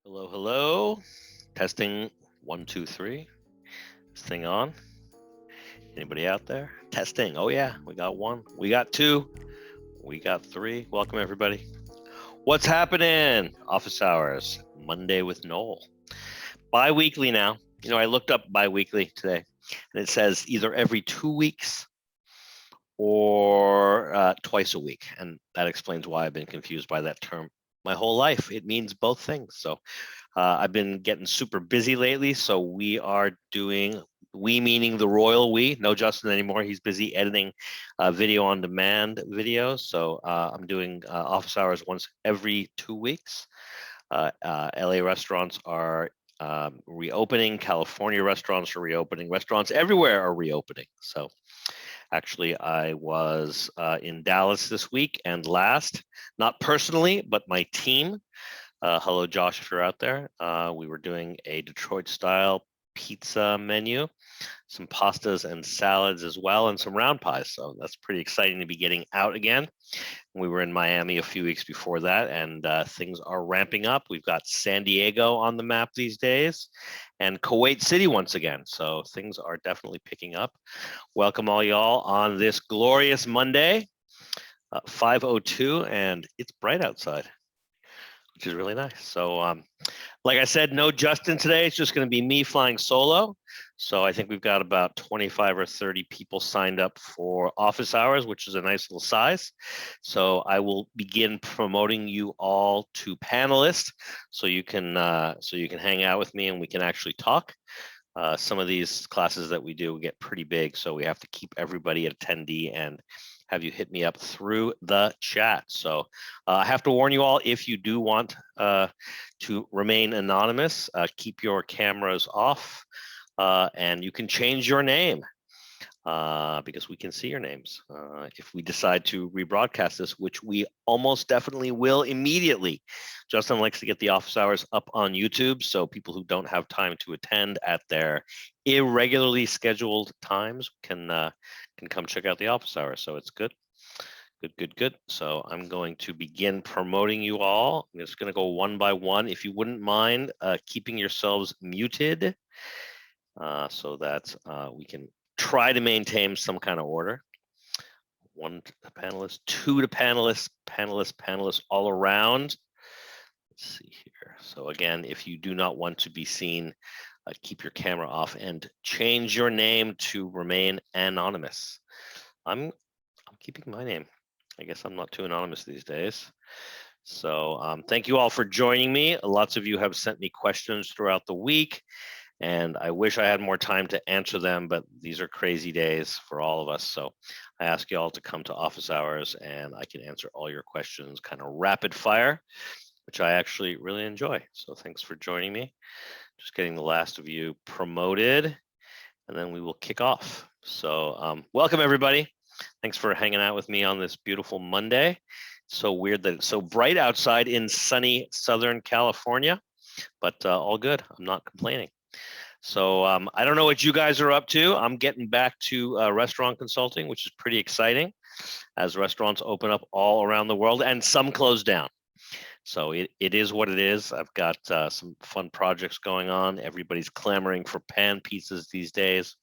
Hello, hello. Testing 1, 2, 3. This thing on? Anybody out there? Testing. Oh yeah, we got 1. We got 2. We got 3. Welcome everybody. What's happening? Office hours. Monday with Noel. Bi-weekly now. I looked up bi-weekly today, and it says either every 2 weeks or twice a week, and that explains why I've been confused by that term my whole life. It means both things. So I've been getting super busy lately, so we are doing, we meaning the royal we, no Justin anymore. He's busy editing video on demand videos. So I'm doing office hours once every 2 weeks. LA restaurants are reopening. California restaurants are reopening. Restaurants everywhere are reopening. So actually, I was in Dallas this week and last, not personally, but my team. Hello, Josh, if you're out there. We were doing a Detroit-style pizza menu, some pastas and salads as well, and some round pies. So that's pretty exciting to be getting out again. We were in Miami a few weeks before that, and things are ramping up. We've got San Diego on the map these days, and Kuwait City once again. So things are definitely picking up. Welcome all y'all on this glorious Monday, 5:02, and it's bright outside, which is really nice. So, like I said, no Justin today. It's just going to be me flying solo. So I think we've got about 25 or 30 people signed up for office hours, which is a nice little size. So I will begin promoting you all to panelists, so you can hang out with me and we can actually talk. Some of these classes that we do get pretty big, so we have to keep everybody an attendee and have you hit me up through the chat. So I have to warn you all, if you do want to remain anonymous, keep your cameras off, and you can change your name because we can see your names if we decide to rebroadcast this, which we almost definitely will immediately. Justin likes to get the office hours up on YouTube, so people who don't have time to attend at their irregularly scheduled times can come check out the office hours. So it's good. Good. So I'm going to begin promoting you all. I'm just going to go one by one. If you wouldn't mind keeping yourselves muted so that we can try to maintain some kind of order. 1 to panelists, 2 to panelists all around. Let's see here. So again, if you do not want to be seen, keep your camera off and change your name to remain anonymous. I'm keeping my name. I guess I'm not too anonymous these days. So thank you all for joining me. Lots of you have sent me questions throughout the week, and I wish I had more time to answer them, but these are crazy days for all of us. So I ask you all to come to office hours and I can answer all your questions kind of rapid fire, which I actually really enjoy. So thanks for joining me. Just getting the last of you promoted, and then we will kick off. So welcome everybody. Thanks for hanging out with me on this beautiful Monday. It's so weird that it's so bright outside in sunny Southern California, but all good. I'm not complaining. So I don't know what you guys are up to. I'm getting back to restaurant consulting, which is pretty exciting as restaurants open up all around the world and some close down. So it is what it is. I've got some fun projects going on. Everybody's clamoring for pan pizzas these days,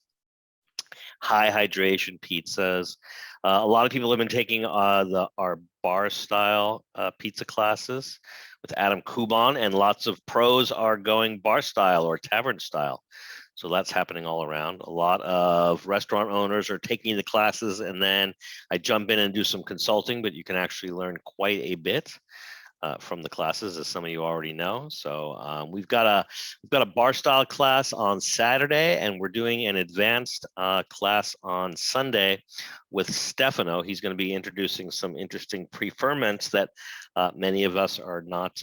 high hydration pizzas. A lot of people have been taking our bar style pizza classes with Adam Kuban, and lots of pros are going bar style or tavern style. So that's happening all around. A lot of restaurant owners are taking the classes, and then I jump in and do some consulting, but you can actually learn quite a bit from the classes, as some of you already know. So we've got a bar style class on Saturday, and we're doing an advanced class on Sunday with Stefano. He's going to be introducing some interesting pre-ferments that many of us are not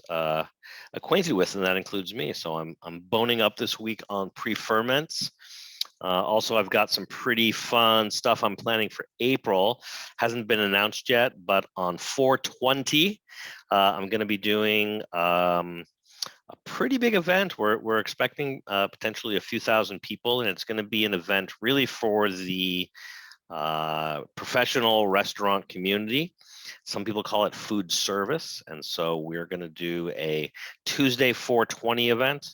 acquainted with, and that includes me. So I'm boning up this week on pre-ferments. Also, I've got some pretty fun stuff I'm planning for April. Hasn't been announced yet, but on 4/20, I'm going to be doing a pretty big event. We're expecting potentially a few thousand people, and it's going to be an event really for the professional restaurant community. Some people call it food service. And so we're going to do a Tuesday 420 event,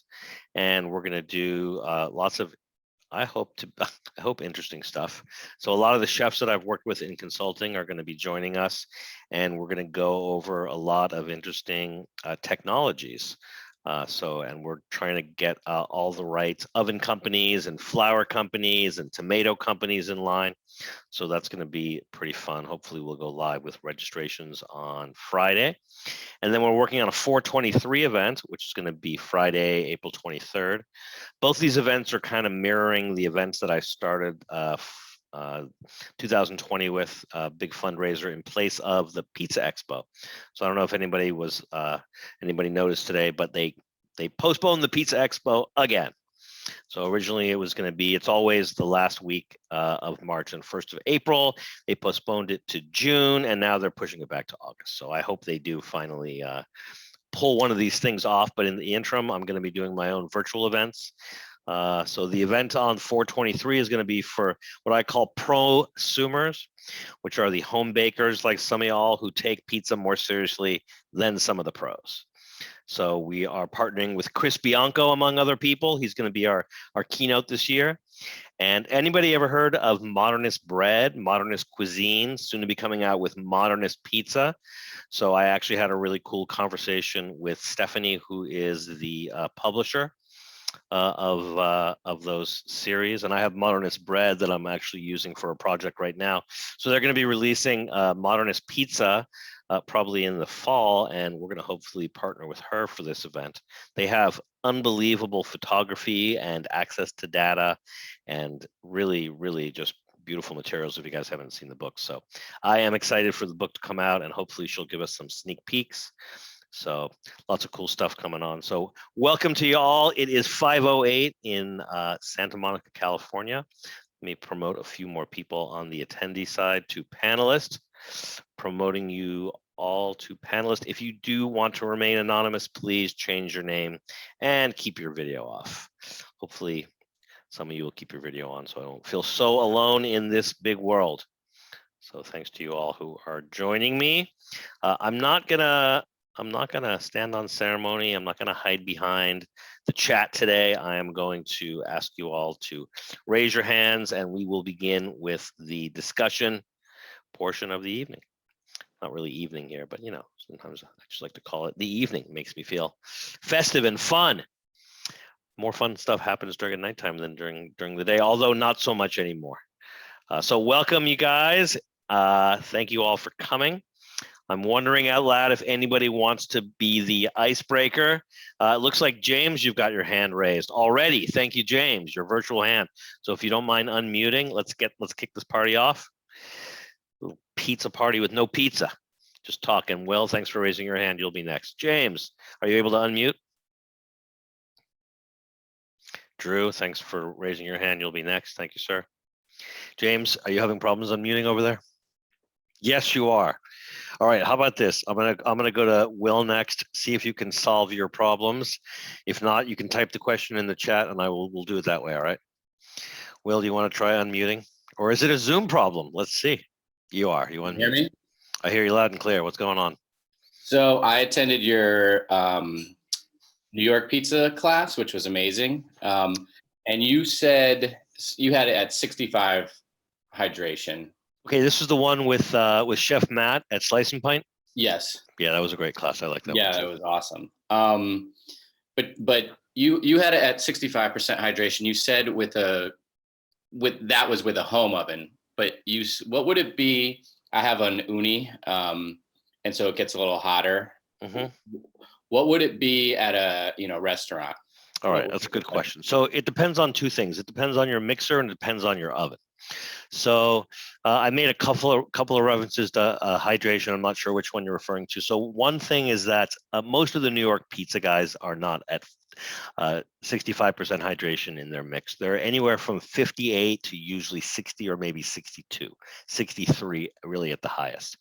and we're going to do lots of, I hope interesting stuff. So a lot of the chefs that I've worked with in consulting are going to be joining us, and we're going to go over a lot of interesting technologies. And we're trying to get all the right oven companies and flour companies and tomato companies in line. So that's going to be pretty fun. Hopefully we'll go live with registrations on Friday. And then we're working on a 423 event, which is going to be Friday, April 23rd. Both these events are kind of mirroring the events that I started 2020 with, a big fundraiser in place of the Pizza Expo. So I don't know if anybody noticed today, but they postponed the Pizza Expo again. So originally it was going to be, it's always the last week of March and 1st of April. They postponed it to June, and now they're pushing it back to August. So I hope they do finally pull one of these things off. But in the interim, I'm going to be doing my own virtual events. So the event on 423 is going to be for what I call prosumers, which are the home bakers like some of y'all who take pizza more seriously than some of the pros. So we are partnering with Chris Bianco, among other people. He's going to be our keynote this year. And anybody ever heard of Modernist Bread, Modernist Cuisine, soon to be coming out with Modernist Pizza? So I actually had a really cool conversation with Stephanie, who is the publisher of those series, and I have Modernist Bread that I'm actually using for a project right now. So they're going to be releasing Modernist Pizza probably in the fall, and we're going to hopefully partner with her for this event. They have unbelievable photography and access to data, and really, really just beautiful materials if you guys haven't seen the book. So I am excited for the book to come out, and hopefully she'll give us some sneak peeks. So lots of cool stuff coming on. So welcome to you all. It is 5:08 in Santa Monica, California. Let me promote a few more people on the attendee side to panelists. Promoting you all to panelists. If you do want to remain anonymous, please change your name and keep your video off. Hopefully some of you will keep your video on so I don't feel so alone in this big world. So thanks to you all who are joining me. I'm not gonna stand on ceremony. I'm not gonna hide behind the chat today. I am going to ask you all to raise your hands, and we will begin with the discussion portion of the evening. Not really evening here, but sometimes I just like to call it the evening. It makes me feel festive and fun. More fun stuff happens during nighttime than during the day, although not so much anymore. So welcome, you guys. Thank you all for coming. I'm wondering out loud if anybody wants to be the icebreaker. It looks like, James, you've got your hand raised already. Thank you, James, your virtual hand. So if you don't mind unmuting, let's kick this party off. Little pizza party with no pizza. Just talking. Will, thanks for raising your hand. You'll be next. James, are you able to unmute? Drew, thanks for raising your hand. You'll be next. Thank you, sir. James, are you having problems unmuting over there? Yes, you are. All right, how about this? I'm gonna go to Will next. See if you can solve your problems. If not, you can type the question in the chat, and we'll do it that way. All right. Will, do you want to try unmuting, or is it a Zoom problem? Let's see. You are. You unmute. Hear me? I hear you loud and clear. What's going on? So I attended your New York pizza class, which was amazing. And you said you had it at 65 hydration. Okay, this is the one with Chef Matt at Slice and Pint. Yes. Yeah, that was a great class. I like that. Yeah, that was awesome. But you had it at 65% hydration. You said that was with a home oven. But what would it be? I have an uni, and so it gets a little hotter. Mm-hmm. What would it be at a restaurant? All right, that's a good question. So it depends on two things. It depends on your mixer and it depends on your oven. So I made a couple of references to hydration. I'm not sure which one you're referring to. So one thing is that most of the New York pizza guys are not at 65% hydration in their mix. They're anywhere from 58 to usually 60 or maybe 62, 63 really at the highest.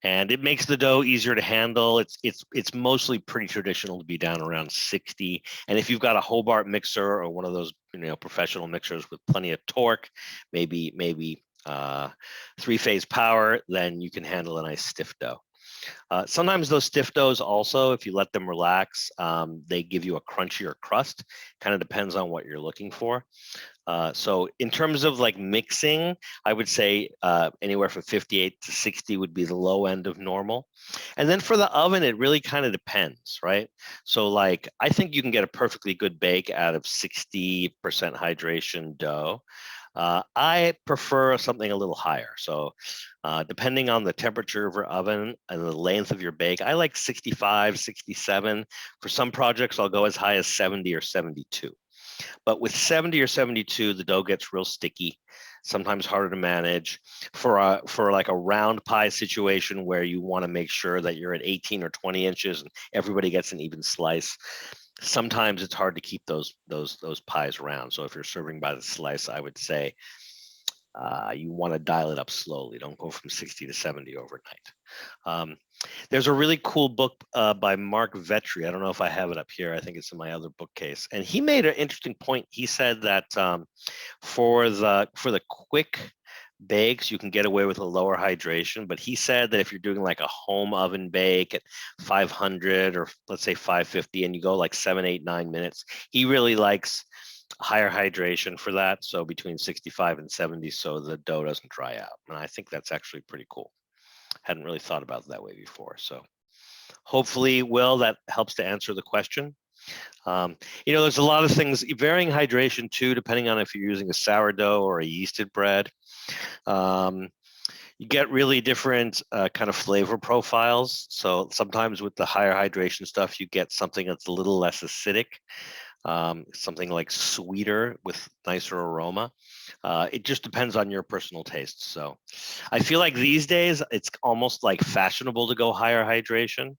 And it makes the dough easier to handle. It's mostly pretty traditional to be down around 60. And if you've got a Hobart mixer or one of those professional mixers with plenty of torque, maybe 3-phase power, then you can handle a nice stiff dough. Sometimes those stiff doughs also, if you let them relax, they give you a crunchier crust. Kind of depends on what you're looking for. So in terms of like mixing, I would say anywhere from 58 to 60 would be the low end of normal. And then for the oven, it really kind of depends, right? So like, I think you can get a perfectly good bake out of 60% hydration dough. I prefer something a little higher. So depending on the temperature of your oven and the length of your bake, I like 65, 67. For some projects, I'll go as high as 70 or 72. But with 70 or 72, the dough gets real sticky, sometimes harder to manage. For like a round pie situation where you want to make sure that you're at 18 or 20 inches and everybody gets an even slice, sometimes it's hard to keep those pies round. So if you're serving by the slice, I would say you want to dial it up slowly. Don't go from 60 to 70 overnight. There's a really cool book by Mark Vetri. I don't know if I have it up here. I think it's in my other bookcase. And he made an interesting point. He said that for the quick bakes, you can get away with a lower hydration. But he said that if you're doing like a home oven bake at 500 or let's say 550 and you go like 7, 8, 9 minutes, he really likes higher hydration for that. So between 65 and 70, so the dough doesn't dry out. And I think that's actually pretty cool. Hadn't really thought about it that way before. So hopefully, Will, that helps to answer the question. There's a lot of things, varying hydration too, depending on if you're using a sourdough or a yeasted bread. You get really different kind of flavor profiles. So sometimes with the higher hydration stuff, you get something that's a little less acidic. Something like sweeter with nicer aroma. It just depends on your personal tastes. So I feel like these days it's almost like fashionable to go higher hydration,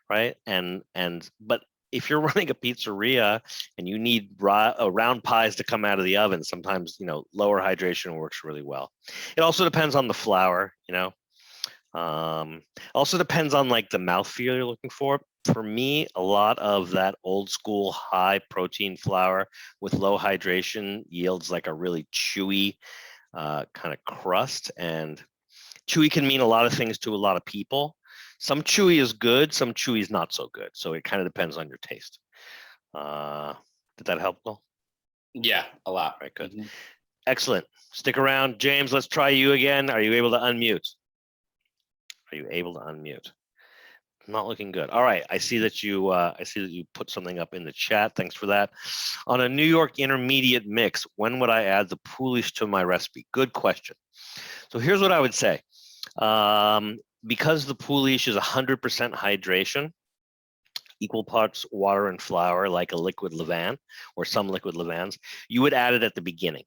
right? But if you're running a pizzeria and you need round pies to come out of the oven, sometimes lower hydration works really well. It also depends on the flour, also depends on like the mouthfeel you're looking for. For me, a lot of that old school high protein flour with low hydration yields like a really chewy kind of crust. And chewy can mean a lot of things to a lot of people. Some chewy is good, some chewy is not so good. So it kind of depends on your taste. Did that help, Will? Yeah, a lot. All right, good. Mm-hmm. Excellent. Stick around. James, let's try you again. Are you able to unmute? Are you able to unmute? Not looking good. All right. I see that you put something up in the chat. Thanks for that. On a New York intermediate mix, when would I add the Polish to my recipe? Good question. So here's what I would say. Because the Polish is 100% hydration, equal parts water and flour, like a liquid levain or some liquid levains, you would add it at the beginning,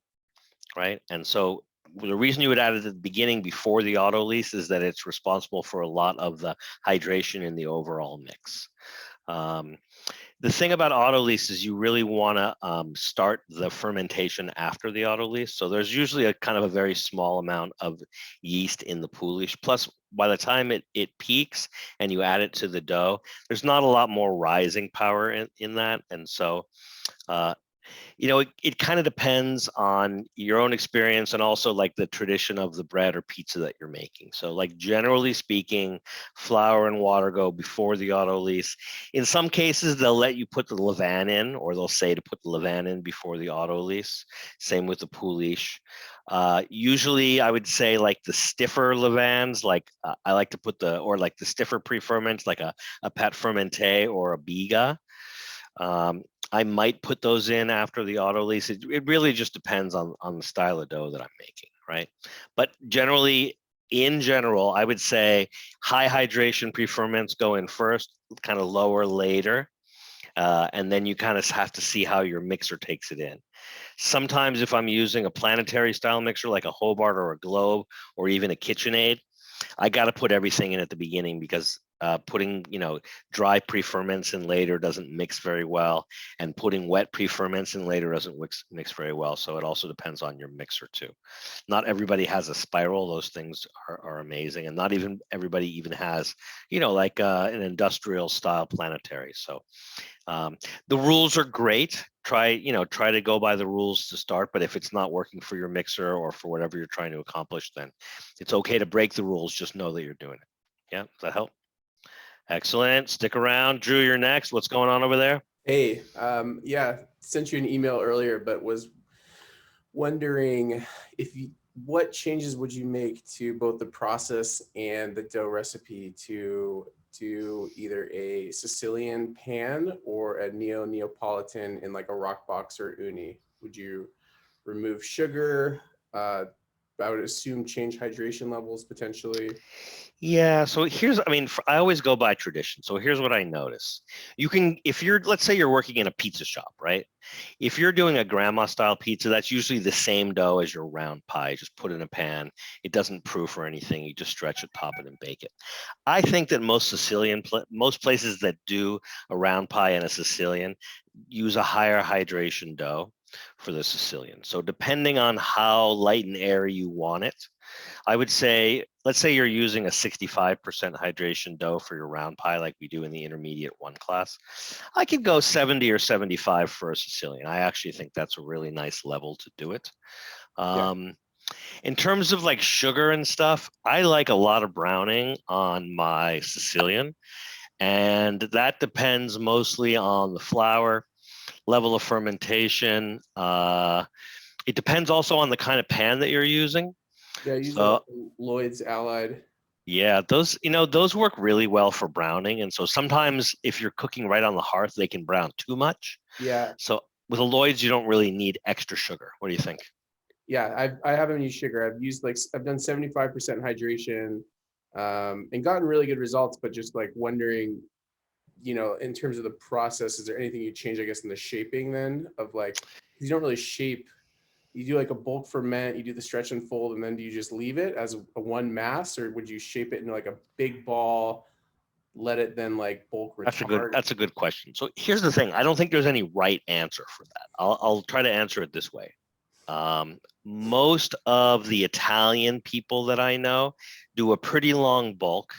right? And so the reason you would add it at the beginning before the autolyse is that it's responsible for a lot of the hydration in the overall mix. The thing about autolyse is you really want to start the fermentation after the autolyse. So there's usually a kind of a very small amount of yeast in the Polish. Plus, by the time it peaks and you add it to the dough, there's not a lot more rising power in that. And so it kind of depends on your own experience and also like the tradition of the bread or pizza that you're making. So like generally speaking, flour and water go before the autolyse. In some cases, they'll let you put the levain in, or they'll say to put the levain in before the autolyse. Same with the Polish. Usually I would say like the stiffer levains, like I like to put the stiffer pre-ferments, like a pâte fermentée or a biga. I might put those in after the autolyse. It really just depends on the style of dough that I'm making, right? But in general, I would say high hydration pre-ferments go in first, kind of lower later. And then you kind of have to see how your mixer takes it in. Sometimes if I'm using a planetary style mixer like a Hobart or a Globe or even a KitchenAid, I got to put everything in at the beginning because putting, dry pre-ferments in later doesn't mix very well, and putting wet pre-ferments in later doesn't mix very well. So it also depends on your mixer too. Not everybody has a spiral. Those things are amazing, and not even everybody even has, like an industrial style planetary. So the rules are great. Try to go by the rules to start, but if it's not working for your mixer or for whatever you're trying to accomplish, then it's okay to break the rules. Just know that you're doing it. Yeah, does that help? Excellent. Stick around. Drew, you're next. What's going on over there? Hey, yeah, sent you an email earlier, but was wondering what changes would you make to both the process and the dough recipe to do either a Sicilian pan or a Neapolitan in like a rock box or uni? Would you remove sugar? I would assume change hydration levels potentially. Yeah, so I always go by tradition. So here's what I notice. Let's say you're working in a pizza shop, right? If you're doing a grandma style pizza, that's usually the same dough as your round pie. Just put it in a pan. It doesn't proof or anything. You just stretch it, pop it, and bake it. I think that most places that do a round pie and a Sicilian use a higher hydration dough for the Sicilian. So depending on how light and airy you want it, I would say, let's say you're using a 65% hydration dough for your round pie, like we do in the intermediate one class. I could go 70 or 75 for a Sicilian. I actually think that's a really nice level to do it. In terms of like sugar and stuff, I like a lot of browning on my Sicilian, and that depends mostly on the flour, level of fermentation. It depends also on the kind of pan that you're using. Yeah, using Lloyd's Allied. Yeah, those work really well for browning. And so sometimes if you're cooking right on the hearth, they can brown too much. Yeah. So with a Lloyd's, you don't really need extra sugar. What do you think? Yeah, I haven't used sugar. I've done 75% hydration, and gotten really good results, but just like wondering, in terms of the process, is there anything you change, I guess, in the shaping then of like, you don't really shape, you do like a bulk ferment, you do the stretch and fold, and then do you just leave it as a one mass, or would you shape it into like a big ball, let it then like bulk retard? That's a good question. So here's the thing. I don't think there's any right answer for that. I'll try to answer it this way. Most of the Italian people that I know do a pretty long bulk.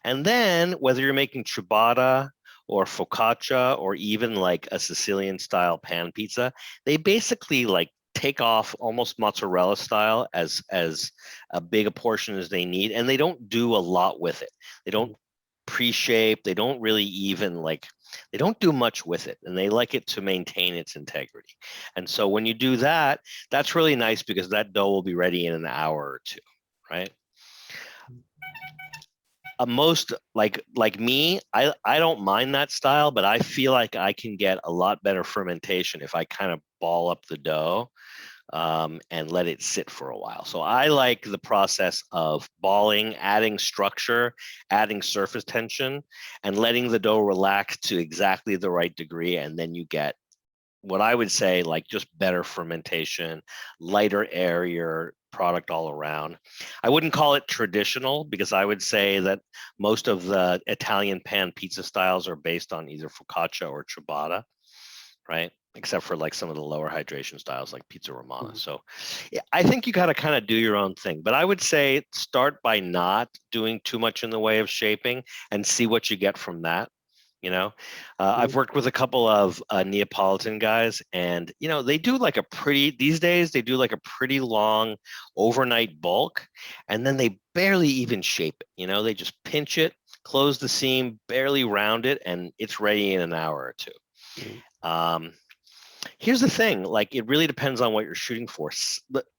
And then whether you're making ciabatta or focaccia or even like a Sicilian style pan pizza, they basically like take off almost mozzarella style as a big a portion as they need, and they don't do a lot with it. They don't pre-shape. They don't really even they don't do much with it, and they like it to maintain its integrity. And so when you do that, that's really nice because that dough will be ready in an hour or two, right? Most like me, I don't mind that style, but I feel like I can get a lot better fermentation if I kind of ball up the dough and let it sit for a while. So I like the process of balling, adding structure, adding surface tension, and letting the dough relax to exactly the right degree, and then you get what I would say like just better fermentation, lighter, airier product all around. I wouldn't call it traditional because I would say that most of the Italian pan pizza styles are based on either focaccia or ciabatta, right? Except for like some of the lower hydration styles like pizza romana. So yeah, I think you got to kind of do your own thing, but I would say start by not doing too much in the way of shaping and see what you get from that. I've worked with a couple of Neapolitan guys, and they do like these days they do like a pretty long overnight bulk, and then they barely even shape it. They just pinch it, close the seam, barely round it, and it's ready in an hour or two. Here's the thing, like it really depends on what you're shooting for.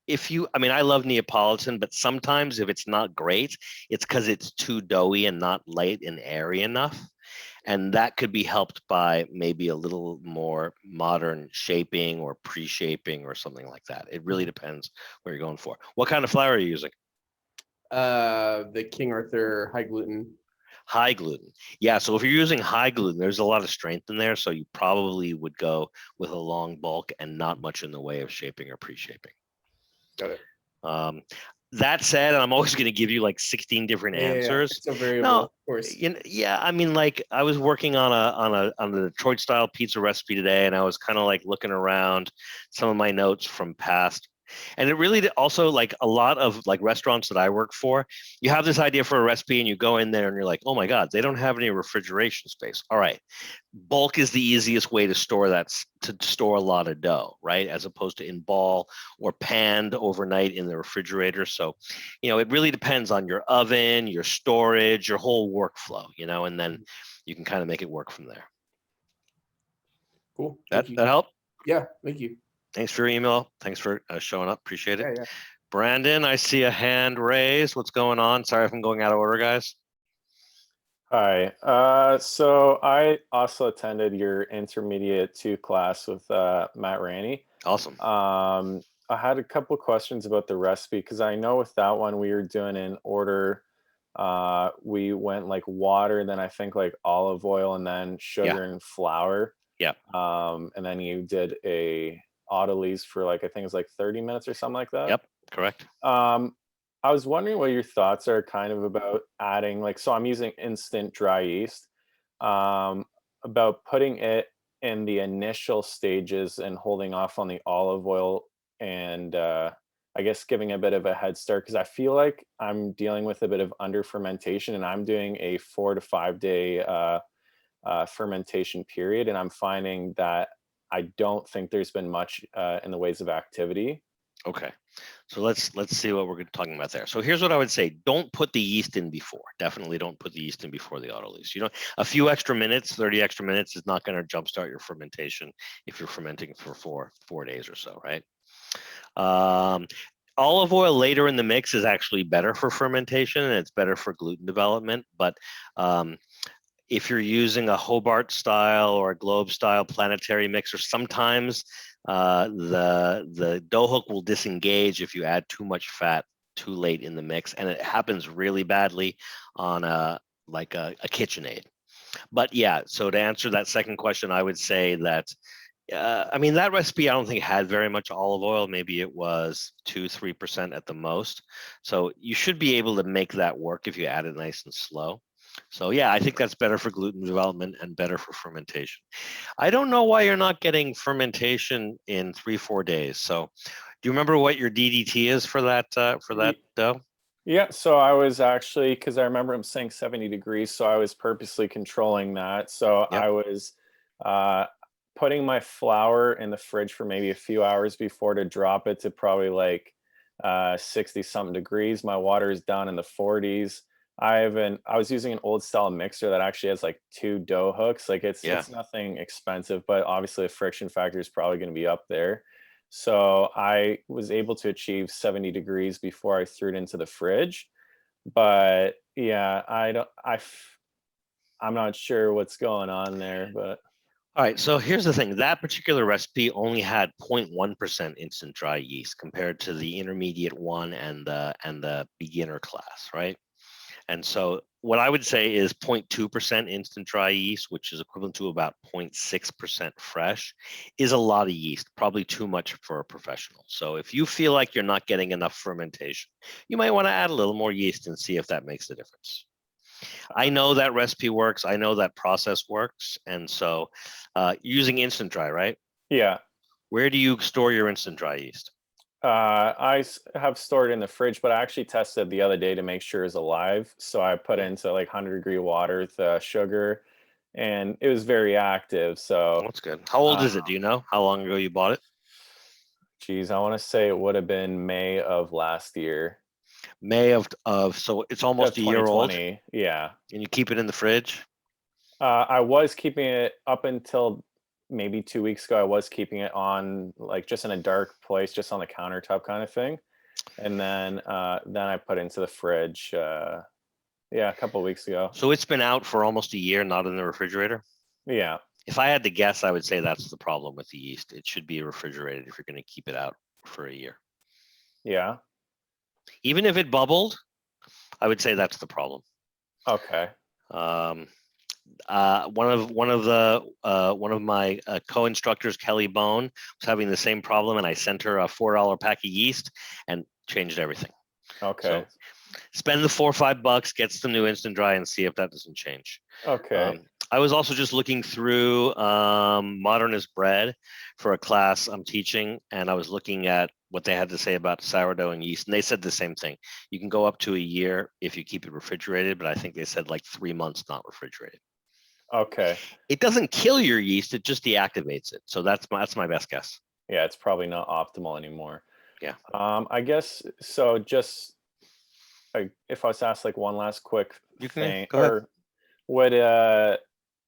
I love Neapolitan, but sometimes if it's not great, it's because it's too doughy and not light and airy enough. And that could be helped by maybe a little more modern shaping or pre-shaping or something like that. It really depends what you're going for. What kind of flour are you using? The King Arthur high gluten. High gluten. Yeah, so if you're using high gluten, there's a lot of strength in there. So you probably would go with a long bulk and not much in the way of shaping or pre-shaping. Got it. That said, I'm always going to give you like 16 different answers. It's a variable, No, of course. yeah, I mean, like I was working on a Detroit style pizza recipe today, and I was kind of like looking around some of my notes from past. And it really also, like a lot of like restaurants that I work for, you have this idea for a recipe and you go in there and you're like, oh my God, they don't have any refrigeration space. All right. Bulk is the easiest way to store to store a lot of dough, right? As opposed to in ball or panned overnight in the refrigerator. So, it really depends on your oven, your storage, your whole workflow, and then you can kind of make it work from there. Cool. That help? Yeah, thank you. Thanks for your email. Thanks for showing up. Appreciate it. Yeah. Brandon, I see a hand raised. What's going on? Sorry if I'm going out of order, guys. Hi. So I also attended your intermediate 2 class with Matt Rainey. Awesome. I had a couple questions about the recipe because I know with that one we were doing in order. We went like water, then I think like olive oil, and then sugar and flour. Yeah. And then you did a autolyse for like I think it was like 30 minutes or something like that. Yep. Correct. I was wondering what your thoughts are kind of about adding, like, so I'm using instant dry yeast, about putting it in the initial stages and holding off on the olive oil and I guess giving a bit of a head start because I feel like I'm dealing with a bit of under fermentation and I'm doing a 4 to 5 day fermentation period. And I'm finding that I don't think there's been much in the ways of activity. Okay, so let's see what we're talking about there. So here's what I would say: don't put the yeast in before. Definitely don't put the yeast in before the autolyse. A few extra minutes, 30 extra minutes, is not going to jumpstart your fermentation if you're fermenting for four days or so, right? Olive oil later in the mix is actually better for fermentation and it's better for gluten development, but if you're using a Hobart style or a globe style planetary mixer, sometimes the dough hook will disengage if you add too much fat too late in the mix, and it happens really badly on a KitchenAid. But yeah, so to answer that second question, I would say that that recipe I don't think had very much olive oil. Maybe it was 2-3% at the most. So you should be able to make that work if you add it nice and slow. So yeah, I think that's better for gluten development and better for fermentation. I don't know why you're not getting fermentation in 3-4 days. So do you remember what your DDT is for that dough? Yeah, so I was actually, because I remember him saying 70 degrees, so I was purposely controlling that. So Yep. I was putting my flour in the fridge for maybe a few hours before to drop it to probably like 60 something degrees. My water is down in the 40s. I was using an old style mixer that actually has like 2 dough hooks. Like it's nothing expensive, but obviously the friction factor is probably going to be up there. So I was able to achieve 70 degrees before I threw it into the fridge. But yeah, I'm not sure what's going on there, but. All right, so here's the thing. That particular recipe only had 0.1% instant dry yeast compared to the intermediate one and the beginner class, right? And so what I would say is 0.2% instant dry yeast, which is equivalent to about 0.6% fresh, is a lot of yeast, probably too much for a professional. So if you feel like you're not getting enough fermentation, you might want to add a little more yeast and see if that makes a difference. I know that recipe works. I know that process works. And so using instant dry, right? Yeah. Where do you store your instant dry yeast? I have stored it in the fridge, but I actually tested the other day to make sure it's alive. So I put it into like 100-degree water with sugar, and it was very active. So that's good. How old is it? Do you know how long ago you bought it? Geez, I want to say it would have been May of last year. May of so it's almost a year old. Yeah. And you keep it in the fridge? I was keeping it up until maybe 2 weeks ago. I was keeping it on like just in a dark place, just on the countertop kind of thing. And then I put it into the fridge. A couple of weeks ago. So it's been out for almost a year, not in the refrigerator? Yeah. If I had to guess, I would say that's the problem with the yeast. It should be refrigerated if you're going to keep it out for a year. Yeah. Even if it bubbled, I would say that's the problem. Okay. One of my co-instructors, Kelly Bone, was having the same problem, and I sent her a $4 pack of yeast and changed everything. Okay. So spend the $4 or $5, get some new instant dry, and see if that doesn't change. Okay. I was also just looking through Modernist Bread for a class I'm teaching, and I was looking at what they had to say about sourdough and yeast, and they said the same thing. You can go up to a year if you keep it refrigerated, but I think they said like 3 months not refrigerated. Okay. It doesn't kill your yeast; it just deactivates it. So that's my best guess. Yeah, it's probably not optimal anymore. Yeah. I guess so. Just if I was asked like one last quick You can thing, go ahead. or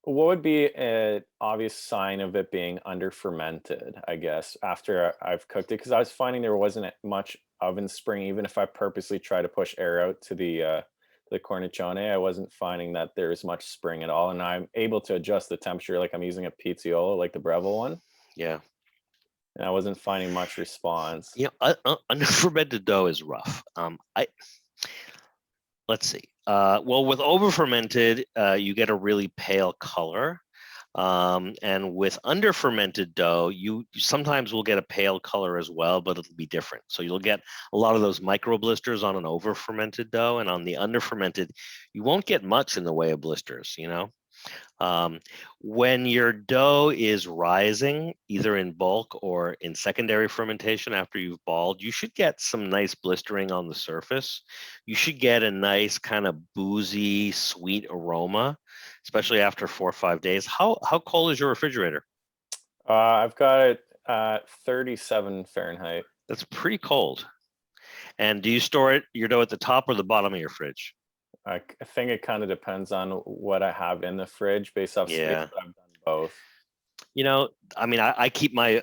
what would be an obvious sign of it being under fermented, I guess, after I've cooked it? Because I was finding there wasn't much oven spring, even if I purposely try to push air out to the cornicione, I wasn't finding that there was much spring at all. And I'm able to adjust the temperature, like I'm using a Pizziola, like the Breville one, Yeah. and I wasn't finding much response. Under fermented dough is rough. Let's see. Well, with over fermented, you get a really pale color. And with under fermented dough, you sometimes will get a pale color as well, but it'll be different. So you'll get a lot of those micro blisters on an over fermented dough, and on the under fermented, you won't get much in the way of blisters, When your dough is rising, either in bulk or in secondary fermentation after you've balled, you should get some nice blistering on the surface. You should get a nice kind of boozy, sweet aroma, especially after 4 or 5 days. How cold is your refrigerator? I've got it at 37 Fahrenheit. That's pretty cold. And do you store your dough at the top or the bottom of your fridge? I think it kind of depends on what I have in the fridge based off space. Yeah. But I've done both. I keep my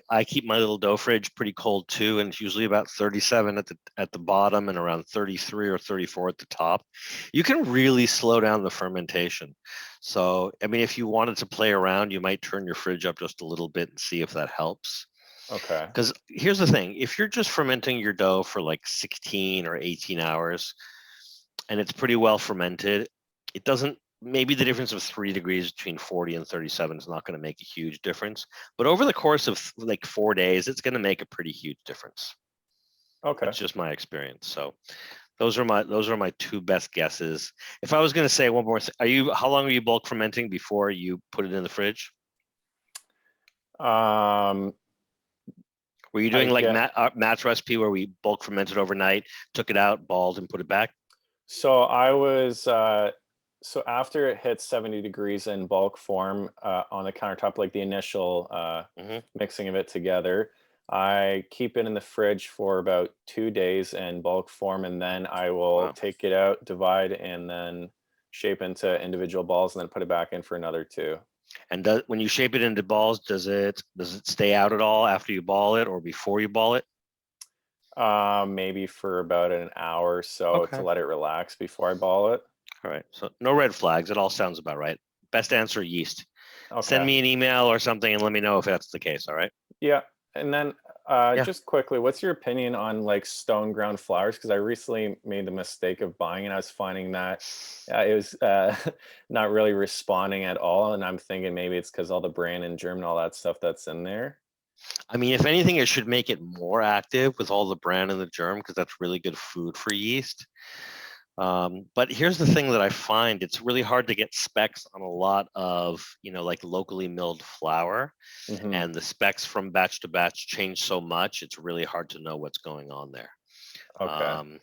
little dough fridge pretty cold too, and it's usually about 37 at the bottom and around 33 or 34 at the top. You can really slow down the fermentation. So, if you wanted to play around, you might turn your fridge up just a little bit and see if that helps. Okay. Because here's the thing: if you're just fermenting your dough for like 16 or 18 hours, and it's pretty well fermented, it doesn't. Maybe the difference of 3 degrees between 40 and 37 is not going to make a huge difference. But over the course of like 4 days, it's going to make a pretty huge difference. Okay. That's just my experience. So those are my 2 best guesses. If I was going to say one more thing, how long are you bulk fermenting before you put it in the fridge? Um, Were you doing like Matt's recipe where we bulk fermented overnight, took it out, balled, and put it back? So I was so after it hits 70 degrees in bulk form on the countertop, like the initial mixing of it together, I keep it in the fridge for about 2 days in bulk form, and then I will take it out, divide, and then shape into individual balls, and then put it back in for another 2. And when you shape it into balls, does it stay out at all after you ball it or before you ball it? Maybe for about an hour or so to let it relax before I ball it. All right. So no red flags. It all sounds about right. Best answer, yeast. Okay. Send me an email or something and let me know if that's the case. All right. Yeah. And then just quickly, what's your opinion on like stone ground flours? Because I recently made the mistake of buying and I was finding that it was not really responding at all. And I'm thinking maybe it's because all the bran and germ and all that stuff that's in there. If anything, it should make it more active with all the bran and the germ because that's really good food for yeast. But here's the thing that I find: it's really hard to get specs on a lot of, like locally milled flour, and the specs from batch to batch change so much. It's really hard to know what's going on there. Okay.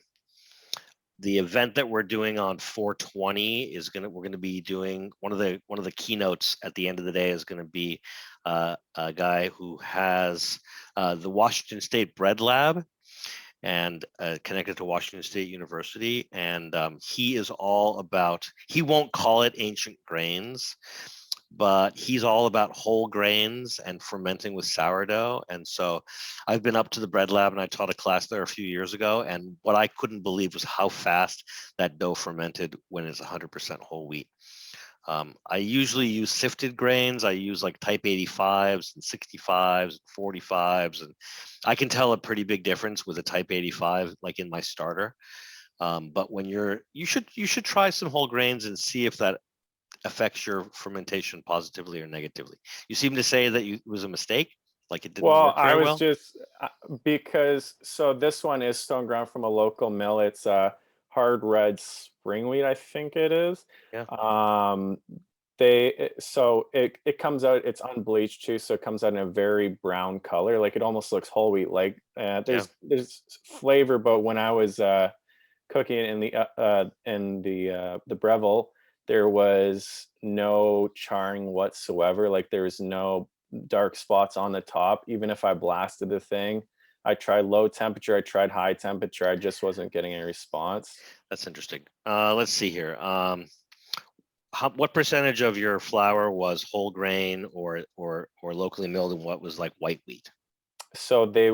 The event that we're doing on 420 we're gonna be doing one of the keynotes at the end of the day is going to be a guy who has the Washington State Bread Lab and connected to Washington State University, and he is all about. He won't call it ancient grains, but he's all about whole grains and fermenting with sourdough. And so I've been up to the Bread Lab and I taught a class there a few years ago. And what I couldn't believe was how fast that dough fermented when it's 100% whole wheat. I usually use sifted grains. I use like type 85s and 65s and 45s. And I can tell a pretty big difference with a type 85, like in my starter. But when you should try some whole grains and see if that affects your fermentation positively or negatively. You seem to say that it was a mistake. Like it didn't Well, work I very was well? just because so this one is stone ground from a local mill. It's hard red spring wheat, I think it is. Yeah. So it comes out, it's unbleached too, so it comes out in a very brown color. Like it almost looks whole wheat. Like there's flavor, but when I was cooking it in the Breville, there was no charring whatsoever. Like there was no dark spots on the top. Even if I blasted the thing, I tried low temperature, I tried high temperature, I just wasn't getting any response. That's interesting. Let's see here. What percentage of your flour was whole grain or locally milled, and what was like white wheat? So they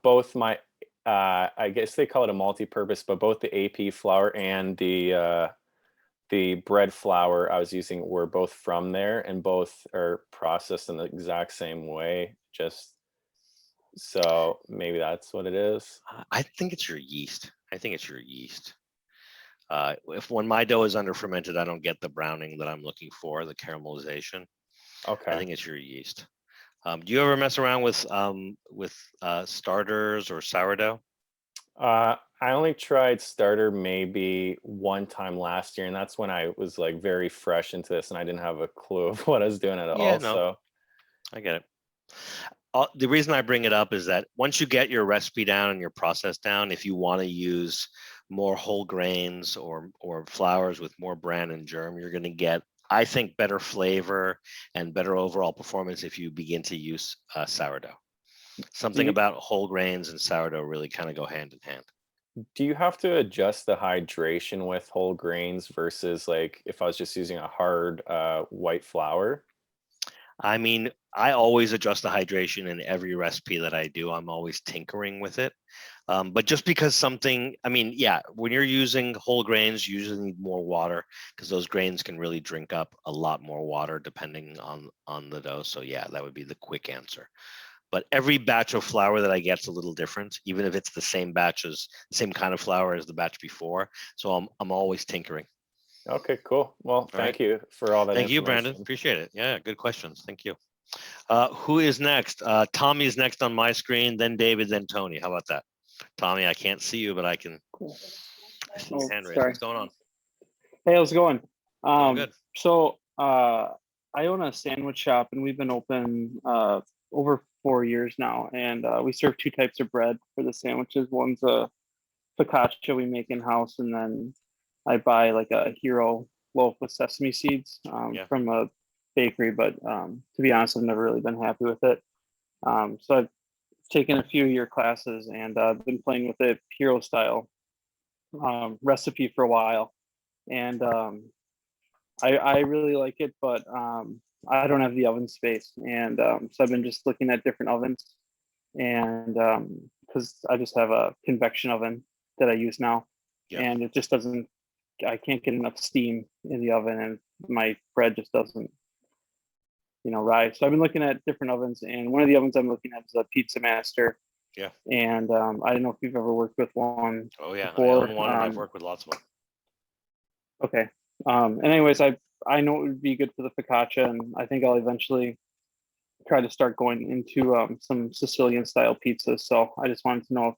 both my I guess they call it a multi-purpose, but both the AP flour and the bread flour I was using were both from there, and both are processed in the exact same way. Just so maybe that's what it is. I think it's your yeast. I think it's your yeast. When my dough is under fermented, I don't get the browning that I'm looking for, the caramelization. I Okay. think it's your yeast. Do you ever mess around with starters or sourdough? I only tried starter maybe one time last year, and that's when I was like very fresh into this and I didn't have a clue of what I was doing at Yeah, all. no, So I get it. The reason I bring it up is that once you get your recipe down and your process down, if you want to use more whole grains or flours with more bran and germ, you're going to get, I think, better flavor and better overall performance if you begin to use sourdough. Something you, about whole grains and sourdough really kind of go hand in hand. do you have to adjust the hydration with whole grains versus like if I was just using a hard white flour? I mean, I always adjust the hydration in every recipe that I do. I'm always tinkering with it. But just because something, I mean, yeah, when you're using whole grains, you usually need more water because those grains can really drink up a lot more water depending on the dough. So yeah, that would be the quick answer. But every batch of flour that I get is a little different, even if it's the same kind of flour as the batch before. So I'm always tinkering. Okay, cool. Well, All right. thank you for all that Thank you, Brandon. information. Appreciate it. Yeah, good questions. Thank you. Who is next? Tommy is next on my screen, then David, then Tony. How about that? Tommy, I can't see you, but I can see your hand raised. Sorry. What's going on? Hey, how's it going? Going good. So I own a sandwich shop, and we've been open over 4 years now, and we serve two types of bread for the sandwiches. One's a focaccia we make in house, and then I buy like a hero loaf with sesame seeds from a bakery. But to be honest, I've never really been happy with it. So I've taken a few of your classes, and I've been playing with the hero style recipe for a while, and I really like it, but I don't have the oven space, and so I've been just looking at different ovens, and because I just have a convection oven that I use now, and it just doesn't. I can't get enough steam in the oven, and my bread just doesn't, rise. So I've been looking at different ovens, and one of the ovens I'm looking at is a Pizza Master. Yeah. And I don't know if you've ever worked with one. Oh yeah, before. I own one, and I've worked with lots of them. Okay. And anyways, I know it would be good for the focaccia, and I think I'll eventually try to start going into some Sicilian style pizzas. So I just wanted to know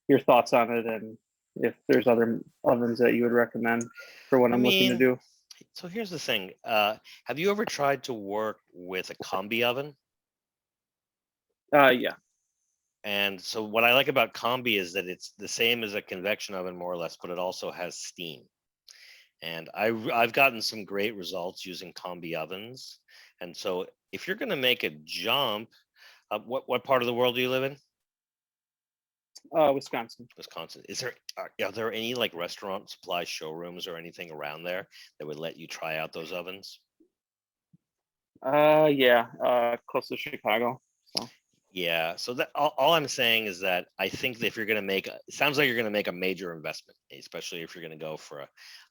your thoughts on it, and if there's other ovens that you would recommend for what I'm looking to do. So here's the thing. Have you ever tried to work with a combi oven? Yeah. And so what I like about combi is that it's the same as a convection oven, more or less, but it also has steam. And I've gotten some great results using combi ovens. And so if you're going to make a jump, what part of the world do you live in? Wisconsin. Wisconsin. Are there any like restaurant supply showrooms or anything around there that would let you try out those ovens? Yeah, close to Chicago. So. Yeah. So that all I'm saying is that I think that if you're going to it sounds like you're going to make a major investment, especially if you're going to go for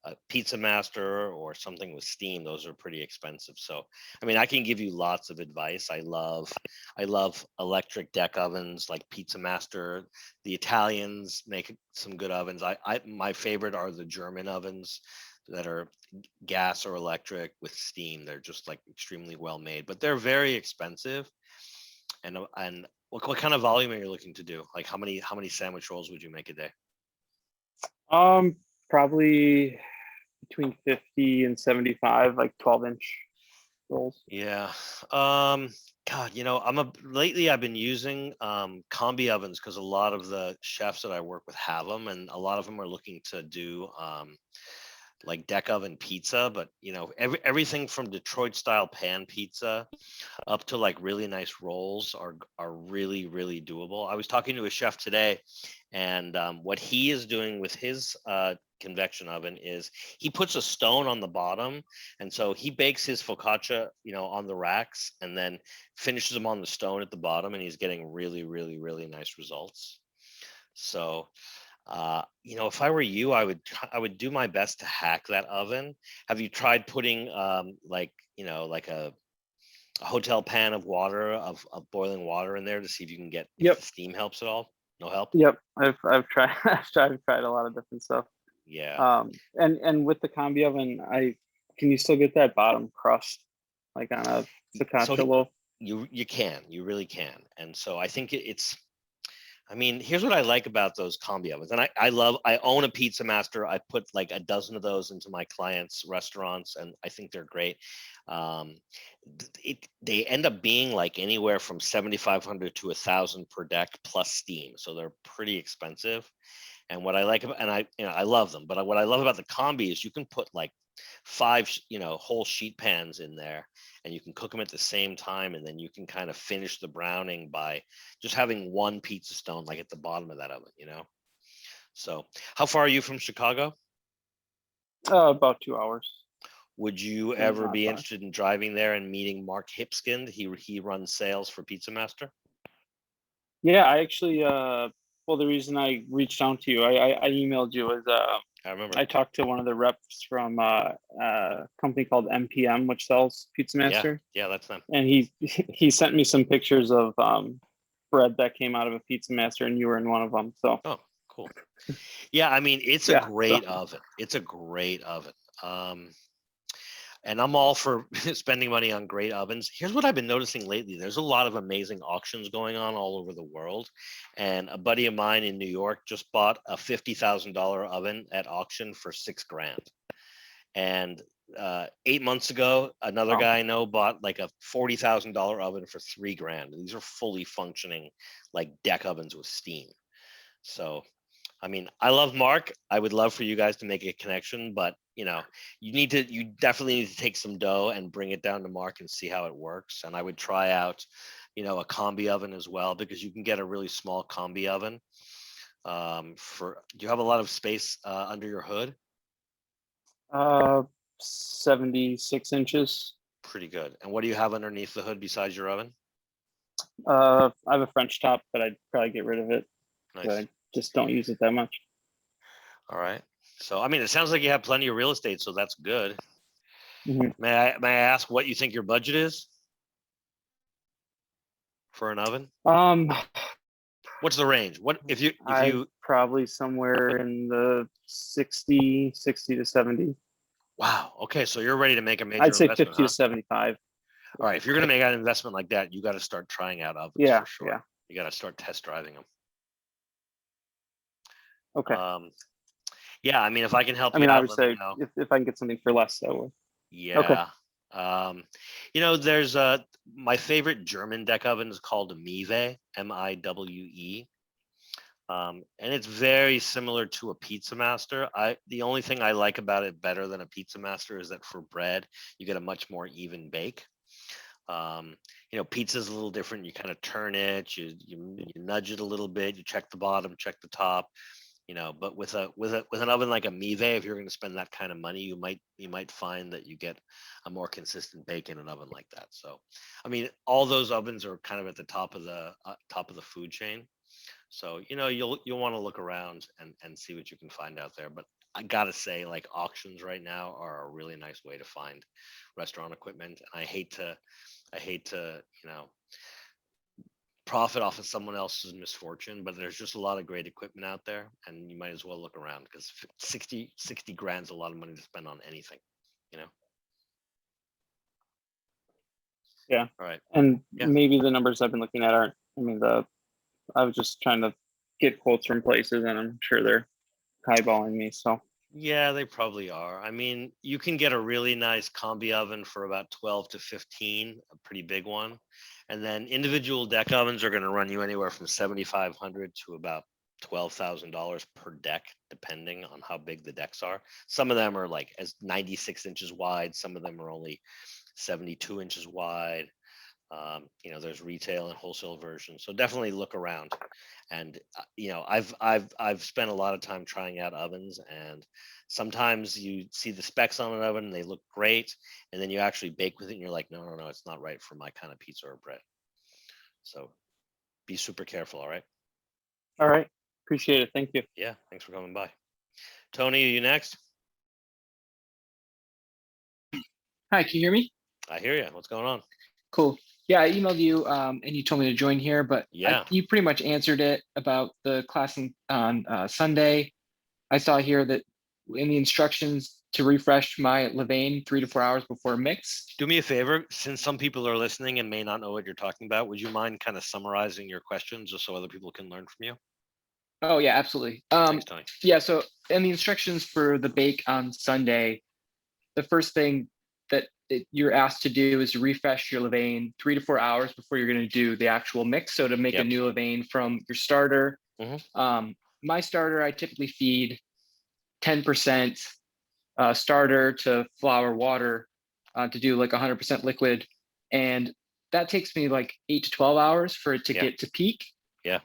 a Pizza Master or something with steam. Those are pretty expensive. So, I mean, I can give you lots of advice. I love electric deck ovens like Pizza Master. The Italians make some good ovens. My favorite are the German ovens that are gas or electric with steam. They're just like extremely well made, but they're very expensive. And what kind of volume are you looking to do? Like how many sandwich rolls would you make a day? Probably between 50 and 75, like 12-inch rolls. Yeah. God, lately I've been using combi ovens because a lot of the chefs that I work with have them, and a lot of them are looking to do like deck oven pizza, but everything from Detroit style pan pizza up to like really nice rolls are really, really doable. I was talking to a chef today, and what he is doing with his convection oven is he puts a stone on the bottom, and so he bakes his focaccia on the racks and then finishes them on the stone at the bottom, and he's getting really, really, really nice results. So if I were you, I would do my best to hack that oven. Have you tried putting like a hotel pan of water of boiling water in there to see if you can get if Yep. the steam helps at all? No help? Yep, I've tried I've tried a lot of different stuff. Yeah. And with the combi oven, can you still get that bottom crust like on a So focaccia loaf? you really can. And so I think here's what I like about those combi ovens. And I own a Pizza Master. I put like a dozen of those into my clients' restaurants, and I think they're great. They end up being like anywhere from 7,500 to 1,000 per deck plus steam. So they're pretty expensive. And what I like about, and I love them, but what I love about the combi is you can put like 5, whole sheet pans in there, and you can cook them at the same time, and then you can kind of finish the browning by just having one pizza stone like at the bottom of that oven. So how far are you from Chicago? About 2 hours. Would you Yeah, ever not be far. interested in driving there and meeting Mark Hipskind? He runs sales for Pizza Master. Yeah, I actually well, the reason I reached out to you, I emailed you was I remember. I talked to one of the reps from a company called MPM, which sells Pizza Master. Yeah, that's them. And he sent me some pictures of bread that came out of a Pizza Master, and you were in one of them. So Oh, cool. Yeah, it's a Yeah, great oven. It's a great oven. And I'm all for spending money on great ovens. Here's what I've been noticing lately. There's a lot of amazing auctions going on all over the world. And a buddy of mine in New York just bought a $50,000 oven at auction for $6,000. And 8 months ago, another Wow. guy I know bought like a $40,000 oven for $3,000. These are fully functioning like deck ovens with steam. So I love Mark. I would love for you guys to make a connection, but you definitely need to take some dough and bring it down to Mark and see how it works. And I would try out, a combi oven as well, because you can get a really small combi oven. Do you have a lot of space under your hood? 76 inches. Pretty good. And what do you have underneath the hood besides your oven? I have a French top, but I'd probably get rid of it. Nice. But I just don't use it that much. All right. So it sounds like you have plenty of real estate, so that's good. Mhm. May I ask what you think your budget is for an oven? What's the range? What if you probably somewhere in the 60 to 70. Wow. Okay, so you're ready to make a major I'd say investment, 50 huh? to 75. All right, if you're going to make an investment like that, you got to start trying out ovens Yeah, for sure. yeah. You got to start test driving them. Okay. Yeah, if I can help you out, I would let me say know. if I can get something for less, that would. Yeah. There's my favorite German deck oven is called a Miwe, Miwe. And it's very similar to a Pizza Master. The only thing I like about it better than a Pizza Master is that for bread, you get a much more even bake. Pizza's a little different. You kind of turn it, you nudge it a little bit, you check the bottom, check the top. But with an oven like a Miwe, if you're going to spend that kind of money, you might find that you get a more consistent bake in an oven like that. So, all those ovens are kind of at the top of the food chain. So you'll want to look around and see what you can find out there. But I gotta say, like, auctions right now are a really nice way to find restaurant equipment. And I hate to profit off of someone else's misfortune, but there's just a lot of great equipment out there, and you might as well look around, because 60 grand's a lot of money to spend on anything. Yeah. All right. And Yeah. maybe the numbers I've been looking at aren't, I mean, I was just trying to get quotes from places and I'm sure they're highballing me. So Yeah, they probably are. I mean, you can get a really nice combi oven for about 12 to 15, a pretty big one. And then individual deck ovens are going to run you anywhere from 7,500 to about $12,000 per deck, depending on how big the decks are. Some of them are like as 96 inches wide. Some of them are only 72 inches wide. There's retail and wholesale versions, so definitely look around. And I've spent a lot of time trying out ovens, and sometimes you see the specs on an oven and they look great, and then you actually bake with it and you're like, no, it's not right for my kind of pizza or bread. So be super careful. All right. all right, appreciate it. Thank you. Yeah, thanks for coming by. Tony, are you next? Hi, can you hear me? I hear you. What's going on? Cool. Yeah, I emailed you and you told me to join here, but Yeah. you pretty much answered it about the class on Sunday. I saw here that in the instructions to refresh my levain 3 to 4 hours before mix. Do me a favor, since some people are listening and may not know what you're talking about, would you mind kind of summarizing your questions just so other people can learn from you? Oh yeah, absolutely. Thanks, Tony. Yeah, so in the instructions for the bake on Sunday, the first thing that you're asked to do is to refresh your levain 3 to 4 hours before you're going to do the actual mix. So to make a new levain from your starter, my starter, I typically feed 10% starter to flour water to do like 100% liquid. And that takes me like 8 to 12 hours for it to get to peak. Yeah.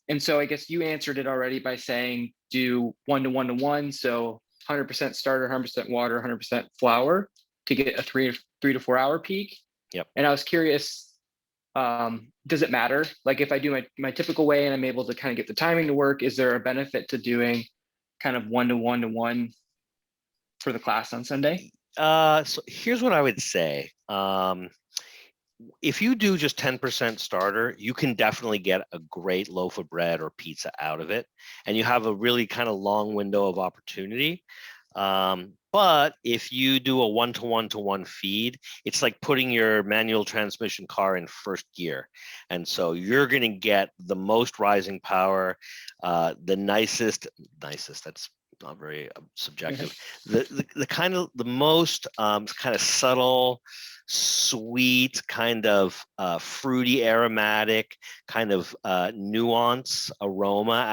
And so I guess you answered it already by saying do 1 to 1 to 1. So 100% starter, 100% water, 100% flour to get a 3 to 4 hour peak. Yep. And I was curious, does it matter? Like if I do my typical way and I'm able to kind of get the timing to work, is there a benefit to doing kind of 1 to 1 to 1 for the class on Sunday? So here's what I would say. If you do just 10% starter, you can definitely get a great loaf of bread or pizza out of it. And you have a really kind of long window of opportunity. But if you do a 1 to 1 to 1 feed, it's like putting your manual transmission car in first gear. And so you're going to get the most rising power, the nicest, that's not very subjective, the kind of the most kind of subtle, sweet, kind of fruity, aromatic, kind of nuance aroma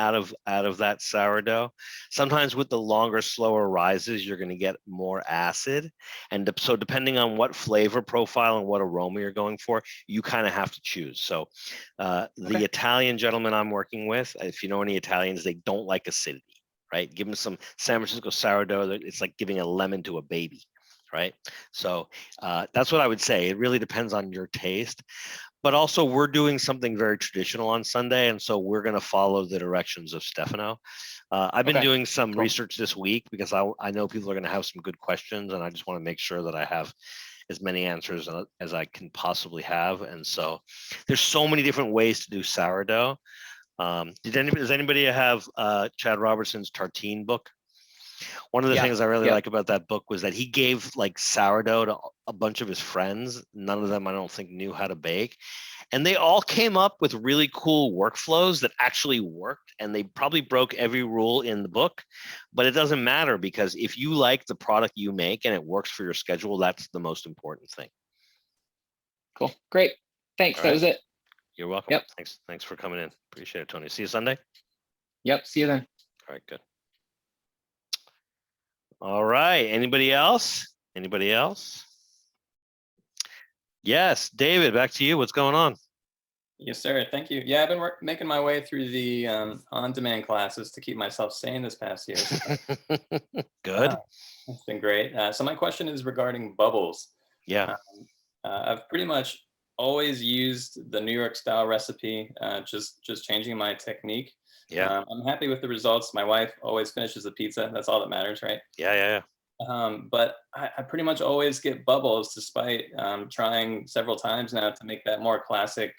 out of that sourdough. Sometimes with the longer, slower rises, you're going to get more acid, and so depending on what flavor profile and what aroma you're going for, you kind of have to choose. So the Italian gentleman I'm working with, if you know any Italians, they don't like acidity. Right? Give them some San Francisco sourdough. It's like giving a lemon to a baby, right? So that's what I would say. It really depends on your taste. But also, we're doing something very traditional on Sunday, and so we're going to follow the directions of Stefano. I've been doing some research this week because I know people are going to have some good questions, and I just want to make sure that I have as many answers as I can possibly have. And so there's so many different ways to do sourdough. Does anybody have Chad Robertson's Tartine book? One of the things I really like about that book was that he gave like sourdough to a bunch of his friends. None of them, I don't think, knew how to bake. And they all came up with really cool workflows that actually worked. And they probably broke every rule in the book. But it doesn't matter, because if you like the product you make and it works for your schedule, that's the most important thing. Cool. Great. Thanks. That was it. You're welcome. Yep. Thanks for coming in. Appreciate it, Tony. See you Sunday. Yep. See you then. All right, good. All right. Anybody else? Yes, David, back to you. What's going on? Yes, sir. Thank you. Yeah, I've been making my way through the on-demand classes to keep myself sane this past year. So, good. It's been great. So my question is regarding bubbles. Yeah. I've pretty much always used the New York style recipe, just changing my technique. Yeah. I'm happy with the results. My wife always finishes the pizza. That's all that matters, right? Yeah. But I pretty much always get bubbles, despite trying several times now to make that more classic,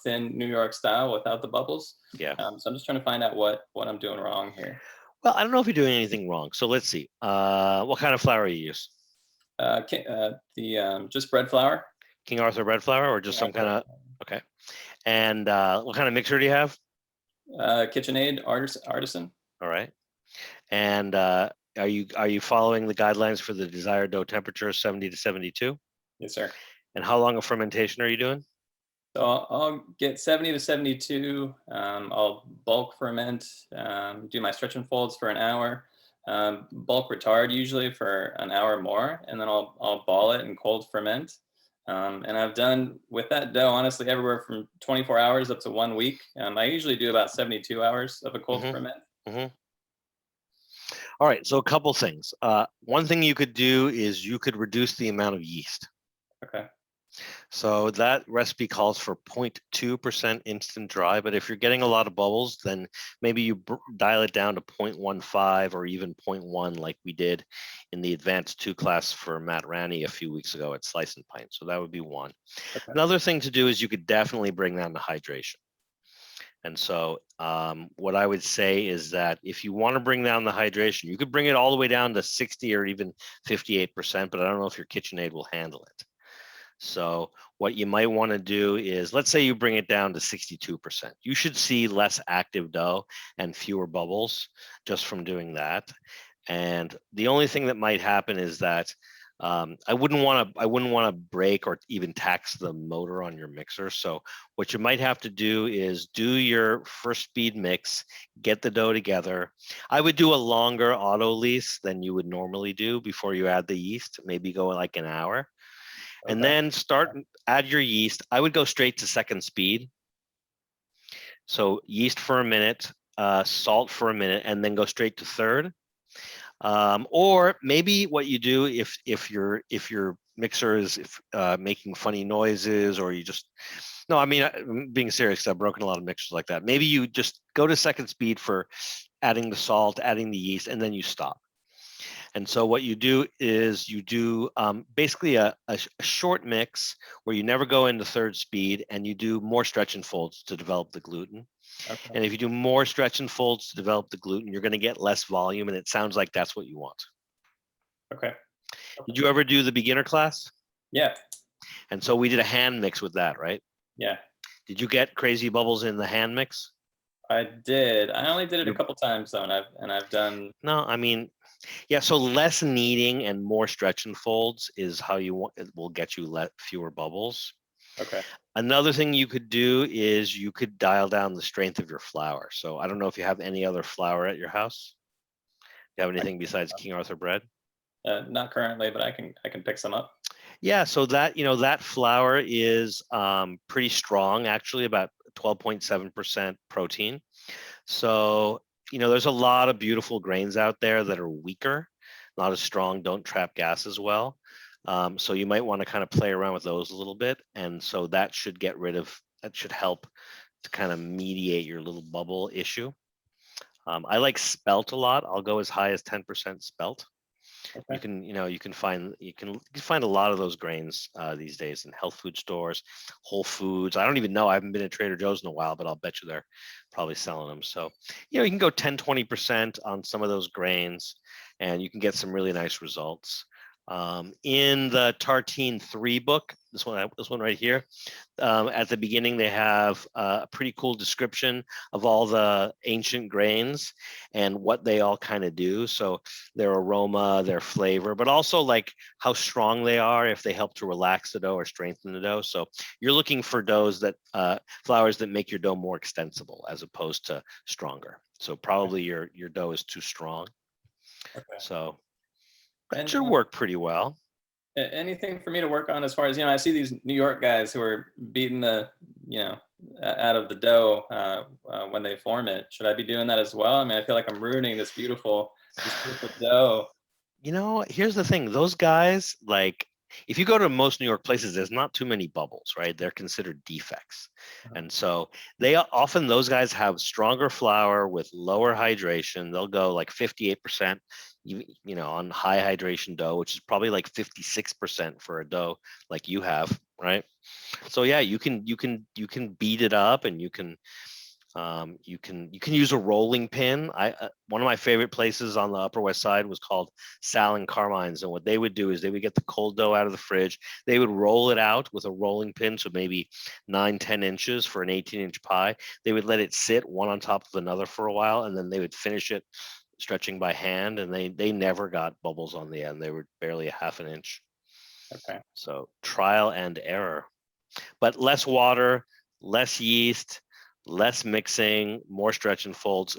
thin New York style without the bubbles. Yeah. So I'm just trying to find out what I'm doing wrong here. Well, I don't know if you're doing anything wrong. So let's see. What kind of flour you use? Just bread flour. King Arthur bread flour, or just some kind of, okay. And what kind of mixer do you have? KitchenAid Artisan. All right. And are you following the guidelines for the desired dough temperature, 70 to 72? Yes, sir. And how long of fermentation are you doing? So I'll get 70 to 72. I'll bulk ferment, do my stretch and folds for an hour, bulk retard usually for an hour more, and then I'll ball it and cold ferment. And I've done with that dough, honestly, everywhere from 24 hours up to 1 week. I usually do about 72 hours of a cold ferment. All right, so a couple things. One thing you could do is you could reduce the amount of yeast. Okay. So that recipe calls for 0.2% instant dry, but if you're getting a lot of bubbles, then maybe you dial it down to 0.15 or even 0.1 like we did in the Advanced 2 class for Matt Ranney a few weeks ago at Slice and Pint. So that would be one. Okay. Another thing to do is you could definitely bring down the hydration. And so what I would say is that if you want to bring down the hydration, you could bring it all the way down to 60 or even 58%, but I don't know if your KitchenAid will handle it. So what you might want to do is, let's say you bring it down to 62%. You should see less active dough and fewer bubbles just from doing that. And the only thing that might happen is that I wouldn't want to break or even tax the motor on your mixer. So what you might have to do is do your first speed mix, get the dough together. I would do a longer auto lease than you would normally do before you add the yeast, maybe go like an hour. And then add your yeast. I would go straight to second speed. So yeast for a minute, salt for a minute, and then go straight to third. Or maybe what you do if your mixer is making funny noises, or you just, no, I mean, I'm being serious because I've broken a lot of mixers like that. Maybe you just go to second speed for adding the salt, adding the yeast, and then you stop. And so what you do is you do basically a short mix where you never go into third speed, and you do more stretch and folds to develop the gluten. Okay. And if you do more stretch and folds to develop the gluten, you're going to get less volume, and it sounds like that's what you want. Okay. Did you ever do the beginner class? Yeah. And so we did a hand mix with that, right? Yeah. Did you get crazy bubbles in the hand mix? I did. I only did it a couple times though, and I've done. No, I mean, yeah. So less kneading and more stretch and folds is how you want. It will get you fewer bubbles. Okay. Another thing you could do is you could dial down the strength of your flour. So I don't know if you have any other flour at your house. Do you have anything besides King Arthur bread? Not currently, but I can pick some up. Yeah, so that that flour is pretty strong, actually, about 12.7% protein. So there's a lot of beautiful grains out there that are weaker, not as strong, don't trap gas as well. So you might want to kind of play around with those a little bit, and so that should help to kind of mediate your little bubble issue. I like spelt a lot. I'll go as high as 10% spelt. Okay. You can find a lot of those grains these days in health food stores, Whole Foods. I don't even know. I haven't been at Trader Joe's in a while, but I'll bet you they're probably selling them. So, you can go 10-20% on some of those grains, and you can get some really nice results. In the Tartine 3 book, this one right here, at the beginning they have a pretty cool description of all the ancient grains and what they all kind of do. So their aroma, their flavor, but also like how strong they are, if they help to relax the dough or strengthen the dough. So you're looking for flours that make your dough more extensible as opposed to stronger. So probably your dough is too strong. Okay. So that should work pretty well. Anything for me to work on as far as, I see these New York guys who are beating the, out of the dough when they form it. Should I be doing that as well? I mean, I feel like I'm ruining this beautiful dough. Here's the thing. Those guys, like, if you go to most New York places, there's not too many bubbles, right? They're considered defects. And so those guys have stronger flour with lower hydration. They'll go like 58%, on high hydration dough, which is probably like 56% for a dough like you have, right? So yeah, you can beat it up, and you can You can use a rolling pin. One of my favorite places on the Upper West Side was called Sal and Carmine's, and what they would do is they would get the cold dough out of the fridge. They would roll it out with a rolling pin, so maybe 9-10 inches for an 18-inch pie. They would let it sit one on top of another for a while, and then they would finish it stretching by hand, and they never got bubbles on the end. They were barely a half an inch. Okay. So trial and error, but less water, less yeast, less mixing, more stretch and folds.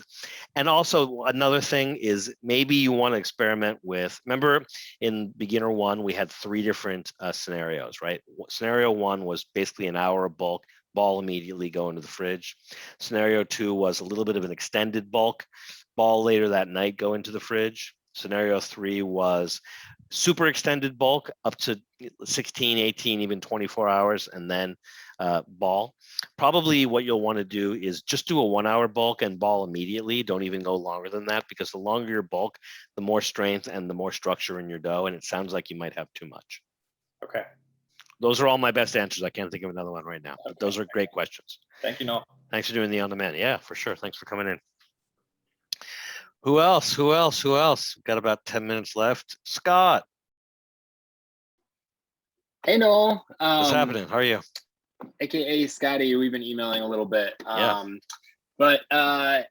And also another thing is maybe you want to experiment with, remember in beginner 1, we had 3 different scenarios, right? Scenario 1 was basically an hour of bulk, ball immediately, go into the fridge. Scenario 2 was a little bit of an extended bulk, ball later that night, go into the fridge. Scenario 3 was super extended bulk up to 16, 18, even 24 hours, and then ball. Probably what you'll want to do is just do a 1-hour bulk and ball immediately. Don't even go longer than that, because the longer your bulk, the more strength and the more structure in your dough, and it sounds like you might have too much. Okay. Those are all my best answers. I can't think of another one right now. But those are great questions. Thank you, Noel. Thanks for doing the on-demand. Yeah, for sure. Thanks for coming in. Who else? Who else? Who else? Got about 10 minutes left. Scott, Hey Noel, what's happening? How are you? aka Scotty. We've been emailing a little bit, Yeah. but I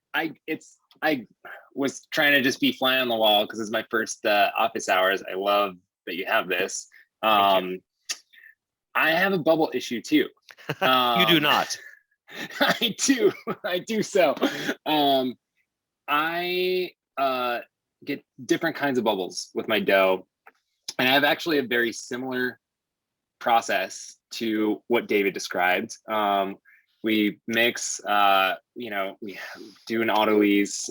was trying to just be fly on the wall because it's my first office hours. I love that you have this. Thank I have a bubble issue too. You do not. I do. So, I get different kinds of bubbles with my dough, and I have actually a very similar process to what David described. We mix, we do an autolyse.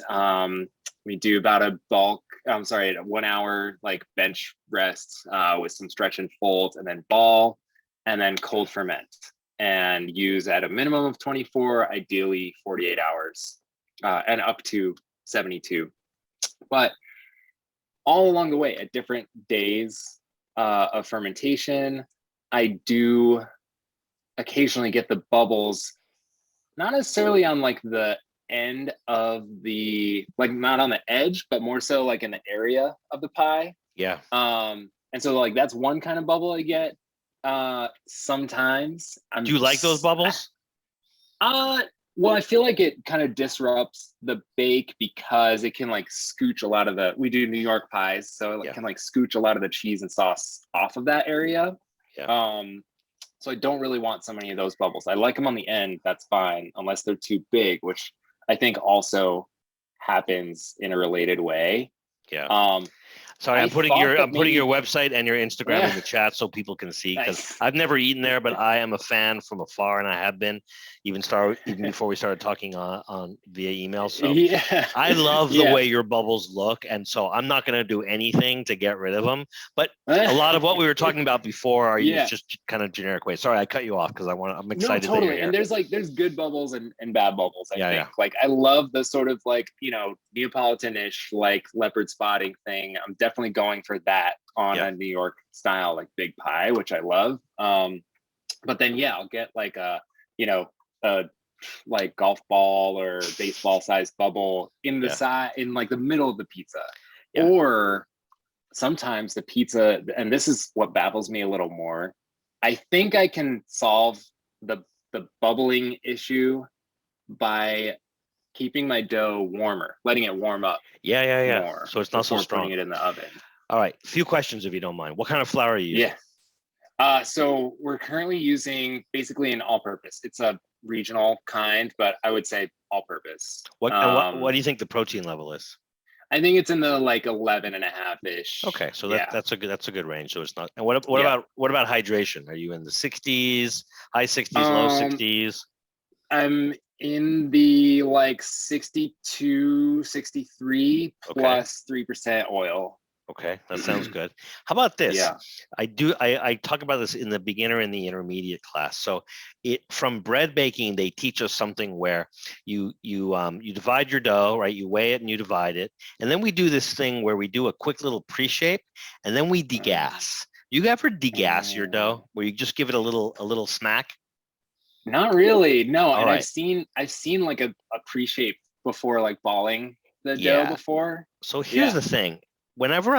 We do about a 1 hour like bench rest with some stretch and fold, and then ball, and then cold ferment, and use at a minimum of 24, ideally 48 hours, and up to 72. But all along the way, at different days of fermentation, I do occasionally get the bubbles, not necessarily on like the end of the, like not on the edge, but more so like in the area of the pie. Yeah. And so like that's one kind of bubble I get. Sometimes Do you like those bubbles? Well, I feel like it kind of disrupts the bake because it can like scooch a lot of we do New York pies, so it can like scooch a lot of the cheese and sauce off of that area. Yeah. So I don't really want so many of those bubbles. I like them on the end, that's fine, unless they're too big, which I think also happens in a related way. Yeah. Sorry, I'm putting your website and your Instagram in the chat so people can see, because I've never eaten there, but I am a fan from afar, and I have been even before we started talking on via email. So I love the way your bubbles look, and so I'm not going to do anything to get rid of them. But a lot of what we were talking about before are just kind of generic ways. Sorry, I cut you off because I'm excited. No, totally. And there's good bubbles and bad bubbles. I think like I love the sort of like Neapolitan-ish like leopard spotting thing. I'm definitely going for that on a New York style like big pie, which I love. But then I'll get like a like golf ball or baseball sized bubble in the side, in like the middle of the pizza. Or sometimes the pizza, and this is what baffles me a little more, I think I can solve the bubbling issue by keeping my dough warmer, letting it warm up. More so it's not so strong. Putting it in the oven. All right, a few questions if you don't mind. What kind of flour are you using? So we're currently using basically an all-purpose. It's a regional kind, but I would say all-purpose. What do you think the protein level is? I think it's in the like 11.5-ish. Okay, so that's a good range. So it's not. And what about hydration? Are you in the 60s, high 60s, low 60s? I'm in the like 62, 63 plus 3% oil. Okay, that sounds good. How about this? I talk about this in the beginner and the intermediate class. So from bread baking, they teach us something where you divide your dough, right? You weigh it and you divide it. And then we do this thing where we do a quick little pre-shape and then we degas. You ever degas your dough where you just give it a little smack? Not really. No. All And right. I've seen like a pre-shape before, like balling the Yeah. dough before. So here's Yeah. the thing. Whenever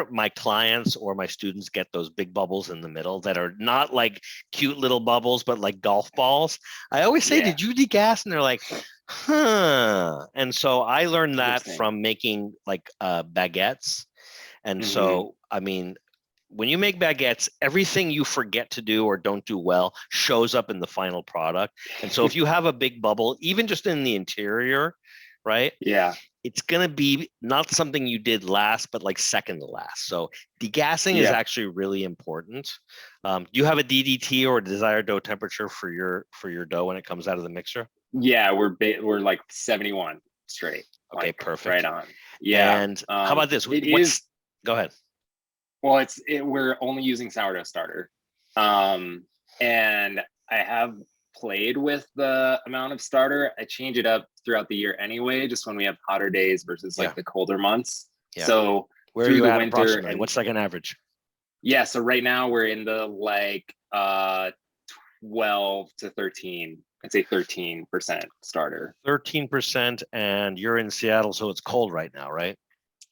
my clients or my students get those big bubbles in the middle that are not like cute little bubbles, but like golf balls, I always say, Yeah. did you degas? And they're like, huh. And so I learned that Interesting. from making like baguettes. And Mhm. so, I mean, when you make baguettes, everything you forget to do or don't do well shows up in the final product. And so if you have a big bubble, even just in the interior, right? Yeah. It's going to be not something you did last, but like second to last. So degassing is Yeah. actually really important. Do you have a DDT or desired dough temperature for your dough when it comes out of the mixer? Yeah, we're like 71 straight. Okay, like, perfect. Right on. Yeah. And how about this? It is. Go ahead. Well, we're only using sourdough starter, and I have played with the amount of starter. I change it up throughout the year anyway, just when we have hotter days versus like the colder months. Yeah. So Where are through you the at winter, approximately? and What's like an average? yeah, so right now we're in the like 12 to 13. I'd say 13% starter. 13%, and you're in Seattle, so it's cold right now, right?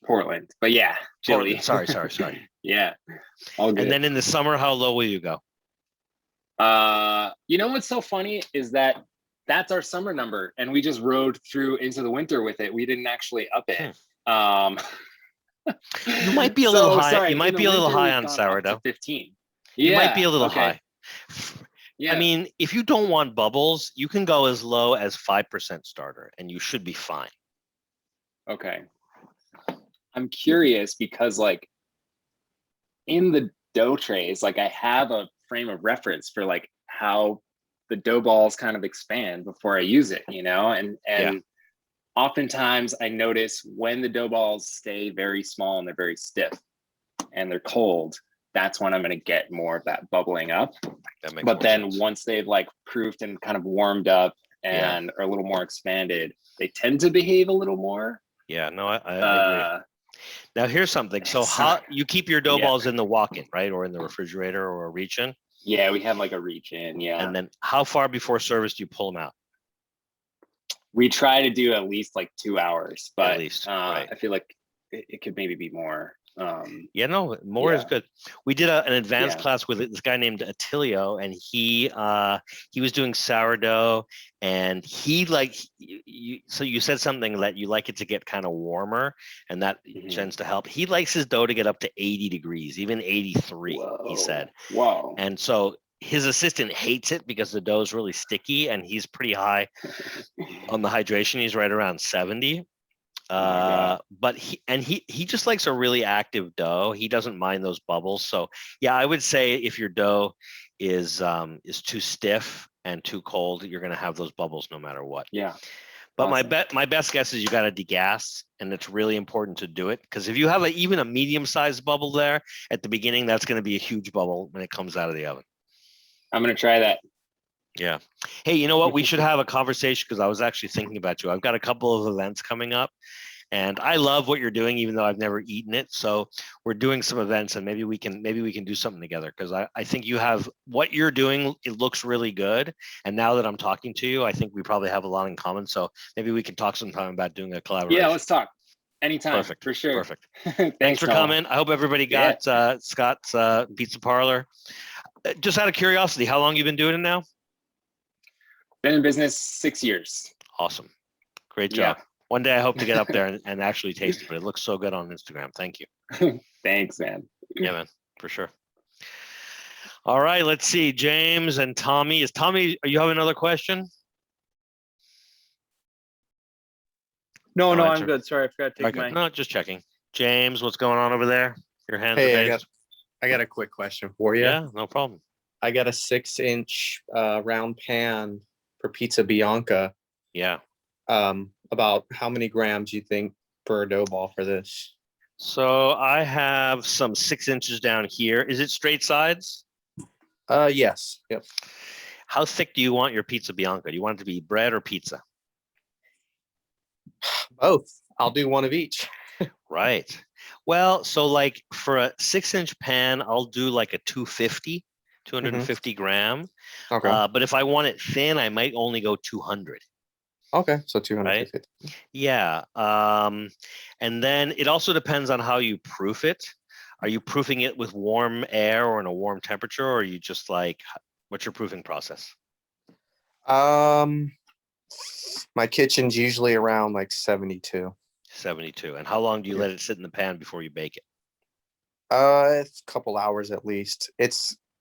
Portland, but yeah, chilly. Portland. Sorry. Yeah, all good. And then in the summer, how low will you go? You know what's so funny is that that's our summer number, and we just rode through into the winter with it. We didn't actually up it. You might be a little high. Sorry, You might be a little high on gone up sourdough. to 15. You Yeah, might be a little okay. high. Yeah. I mean, if you don't want bubbles, you can go as low as 5% starter, and you should be fine. Okay. I'm curious because, like, in the dough trays, like, I have a frame of reference for like how the dough balls kind of expand before I use it, you know, and Yeah. oftentimes I notice when the dough balls stay very small and they're very stiff and they're cold, that's when I'm going to get more of that bubbling up. That makes But more then sense. once they've like proofed and kind of warmed up and are a little more expanded, they tend to behave a little more. Yeah, no, I agree. Now here's something. So how you keep your dough balls in the walk-in, right? Or in the refrigerator or a reach-in? Yeah, we have like a reach-in, yeah. And then how far before service do you pull them out? We try to do at least like 2 hours, but At least, right. I feel like it could maybe be more. Yeah, no, more is good. We did an advanced Yeah. class with this guy named Attilio, and he was doing sourdough, and he like so you said something that you like it to get kind of warmer, and that tends to help. He likes his dough to get up to 80 degrees, even 83. He said. Wow. And so his assistant hates it because the dough is really sticky, and he's pretty high on the hydration. He's right around 70. But he just likes a really active dough. He doesn't mind those bubbles. So yeah, I would say if your dough is too stiff and too cold, you're going to have those bubbles no matter what. Yeah. But Awesome. my best guess is you got to degas, and it's really important to do it because if you have even a medium-sized bubble there at the beginning, that's going to be a huge bubble when it comes out of the oven. I'm going to try that. Yeah. Hey, you know what? We should have a conversation because I was actually thinking about you. I've got a couple of events coming up, and I love what you're doing, even though I've never eaten it. So we're doing some events, and maybe we can do something together because I think you have what you're doing. It looks really good. And now that I'm talking to you, I think we probably have a lot in common. So maybe we can talk sometime about doing a collaboration. Yeah, let's talk. Anytime. Perfect. For sure. Perfect. Thanks for Noel. coming. I hope everybody got Scott's Pizza Parlor. Just out of curiosity, how long you been doing it now? Been in business 6 years. Awesome. Great job. Yeah. One day I hope to get up there and actually taste it, but it looks so good on Instagram. Thank you. Thanks, man. Yeah, man, for sure. All right, let's see. James and Tommy. You have another question? No, No I'm answer. good. Sorry, I forgot to take my. No, just checking. James, what's going on over there? Your hands are Hey, raised. I got a quick question for you. Yeah, no problem. I got a 6-inch round pan for pizza Bianca. Yeah. About how many grams you think per dough ball for this? So I have some 6 inches down here. Is it straight sides? Yes. Yep. How thick do you want your pizza Bianca? Do you want it to be bread or pizza? Both. I'll do one of each. Right. Well, so like for a 6-inch pan, I'll do like a 250 250 gram. Okay. But if I want it thin, I might only go 200. Okay. So 250. Yeah. And then it also depends on how you proof it. Are you proofing it with warm air or in a warm temperature, or are you just like, what's your proofing process? My kitchen's usually around like 72. 72. And how long do you let it sit in the pan before you bake it? It's a couple hours at least.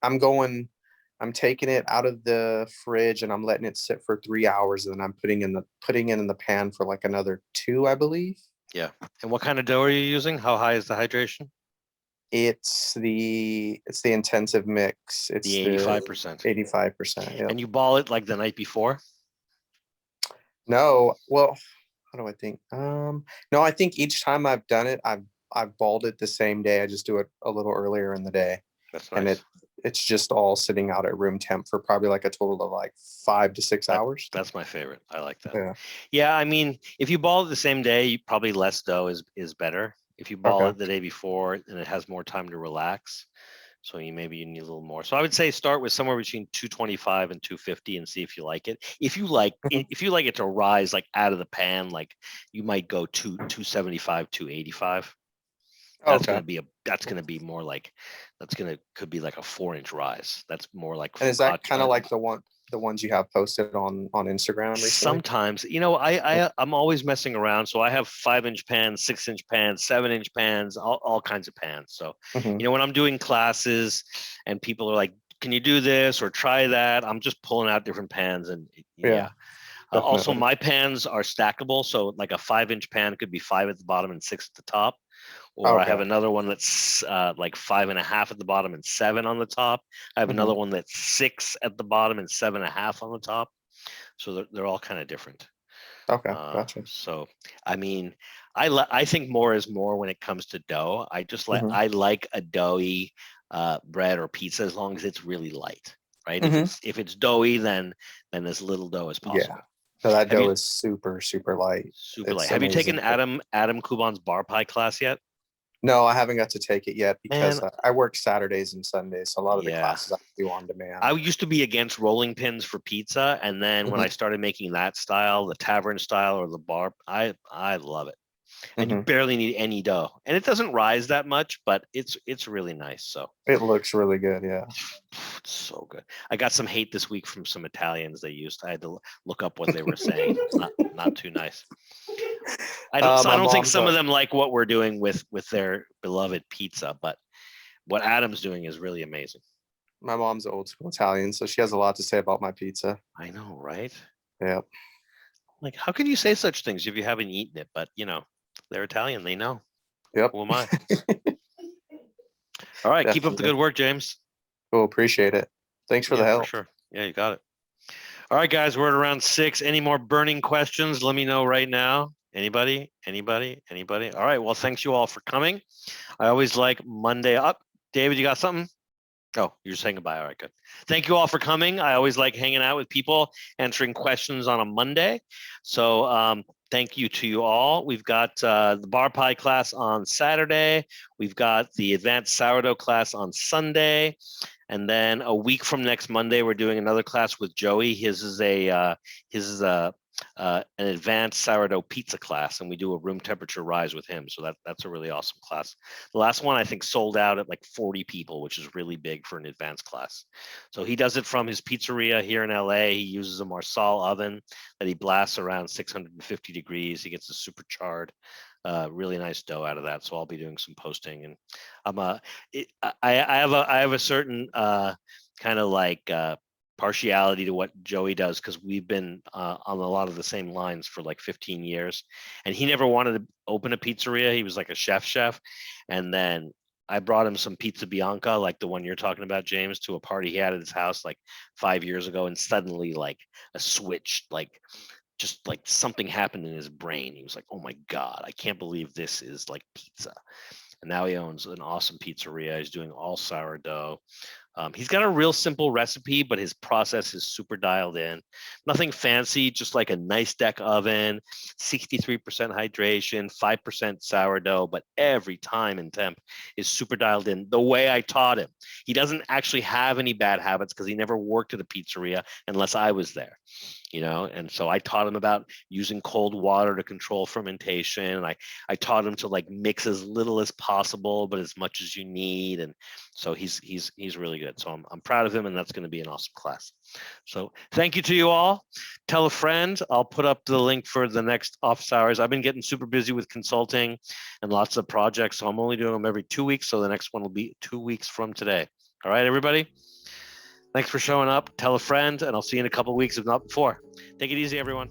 I'm taking it out of the fridge and I'm letting it sit for 3 hours, and then I'm putting it in the pan for like another 2, I believe. Yeah. And what kind of dough are you using? How high is the hydration? It's the intensive mix. It's The 85%. 85%. Yeah. And you ball it like the night before? No, well, how do I think? No, I think each time I've done it, I've balled it the same day. I just do it a little earlier in the day. That's And nice. it's just all sitting out at room temp for probably like a total of like 5 to 6 hours. That's my favorite. I like that. Yeah. Yeah, I mean, if you ball it the same day, probably less dough is better. If you ball Okay. it the day before, then it has more time to relax. So you need a little more. So I would say start with somewhere between 225 and 250 and see if you like it. If you like it to rise like out of the pan, like you might go 275, 285. That's Okay. gonna be more like could be like a 4-inch rise. That's more like And is that kind of focaccia. like the ones you have posted on Instagram recently? Sometimes, I'm always messing around. So I have 5-inch pans, 6-inch pans, 7-inch pans, all kinds of pans. So, Mhm. when I'm doing classes and people are like, can you do this or try that? I'm just pulling out different pans and yeah. Also, Definitely. my pans are stackable. So like a 5-inch pan could be 5 at the bottom and 6 at the top. Or I have Okay. another one that's like 5.5 at the bottom and 7 on the top. I have another one that's 6 at the bottom and 7.5 on the top. So they're all kind of different. Okay. Gotcha. So I mean, I think more is more when it comes to dough. I like a doughy bread or pizza as long as it's really light, right? If it's doughy, then as little dough as possible. Yeah. So that Have dough you- is super, super light. Super It's light. Have you taken amazing. Adam Kuban's bar pie class yet? No, I haven't got to take it yet because Man. I work Saturdays and Sundays. So a lot of the Yeah. classes I do on demand. I used to be against rolling pins for pizza, and then when I started making that style, the tavern style or the bar, I love it. And you barely need any dough, and it doesn't rise that much, but it's really nice. So It looks really good. Yeah. it's so good. I got some hate this week from some Italians. I had to look up what they were saying. Not too nice. I don't think some of them like what we're doing with their beloved pizza, but what Adam's doing is really amazing. My mom's old school Italian, so she has a lot to say about my pizza. I know, right? Yep. Like, how can you say such things if you haven't eaten it? But they're Italian. They know. Yep. Who am I? All right. Keep up the Definitely. good work, James. Cool. Appreciate it. Thanks for the help. For sure. Yeah, you got it. All right, guys. We're at around 6. Any more burning questions? Let me know right now. Anybody? All right. Well, thanks you all for coming. I always like Monday up. David, you got something? Oh, you're saying goodbye. All right, good. Thank you all for coming. I always like hanging out with people, answering questions on a Monday. So thank you to you all. We've got the bar pie class on Saturday. We've got the advanced sourdough class on Sunday. And then a week from next Monday, we're doing another class with Joey. His is an advanced sourdough pizza class, and we do a room temperature rise with him. So that's a really awesome class. The last one I think sold out at like 40 people, which is really big for an advanced class. So he does it from his pizzeria here in LA. He uses a Marsal oven that he blasts around 650 degrees. He gets a super charred, really nice dough out of that. So I'll be doing some posting, and I have a certain kind of like partiality to what Joey does, because we've been on a lot of the same lines for like 15 years, and he never wanted to open a pizzeria. He was like a chef, and then I brought him some pizza bianca, like the one you're talking about, James, to a party he had at his house like 5 years ago, and suddenly like a switch, like just like something happened in his brain. He was like, oh my God, I can't believe this is like pizza. And now he owns an awesome pizzeria. He's doing all sourdough. He's got a real simple recipe, but his process is super dialed in. Nothing fancy, just like a nice deck oven, 63% hydration, 5% sourdough, but every time and temp is super dialed in the way I taught him. He doesn't actually have any bad habits because he never worked at a pizzeria unless I was there. And so I taught him about using cold water to control fermentation. I taught him to like mix as little as possible, but as much as you need. And so he's really good. So I'm proud of him, and that's going to be an awesome class. So thank you to you all. Tell a friend. I'll put up the link for the next office hours. I've been getting super busy with consulting and lots of projects, so I'm only doing them every 2 weeks. So the next one will be 2 weeks from today. All right, everybody. Thanks for showing up. Tell a friend, and I'll see you in a couple of weeks, if not before. Take it easy, everyone.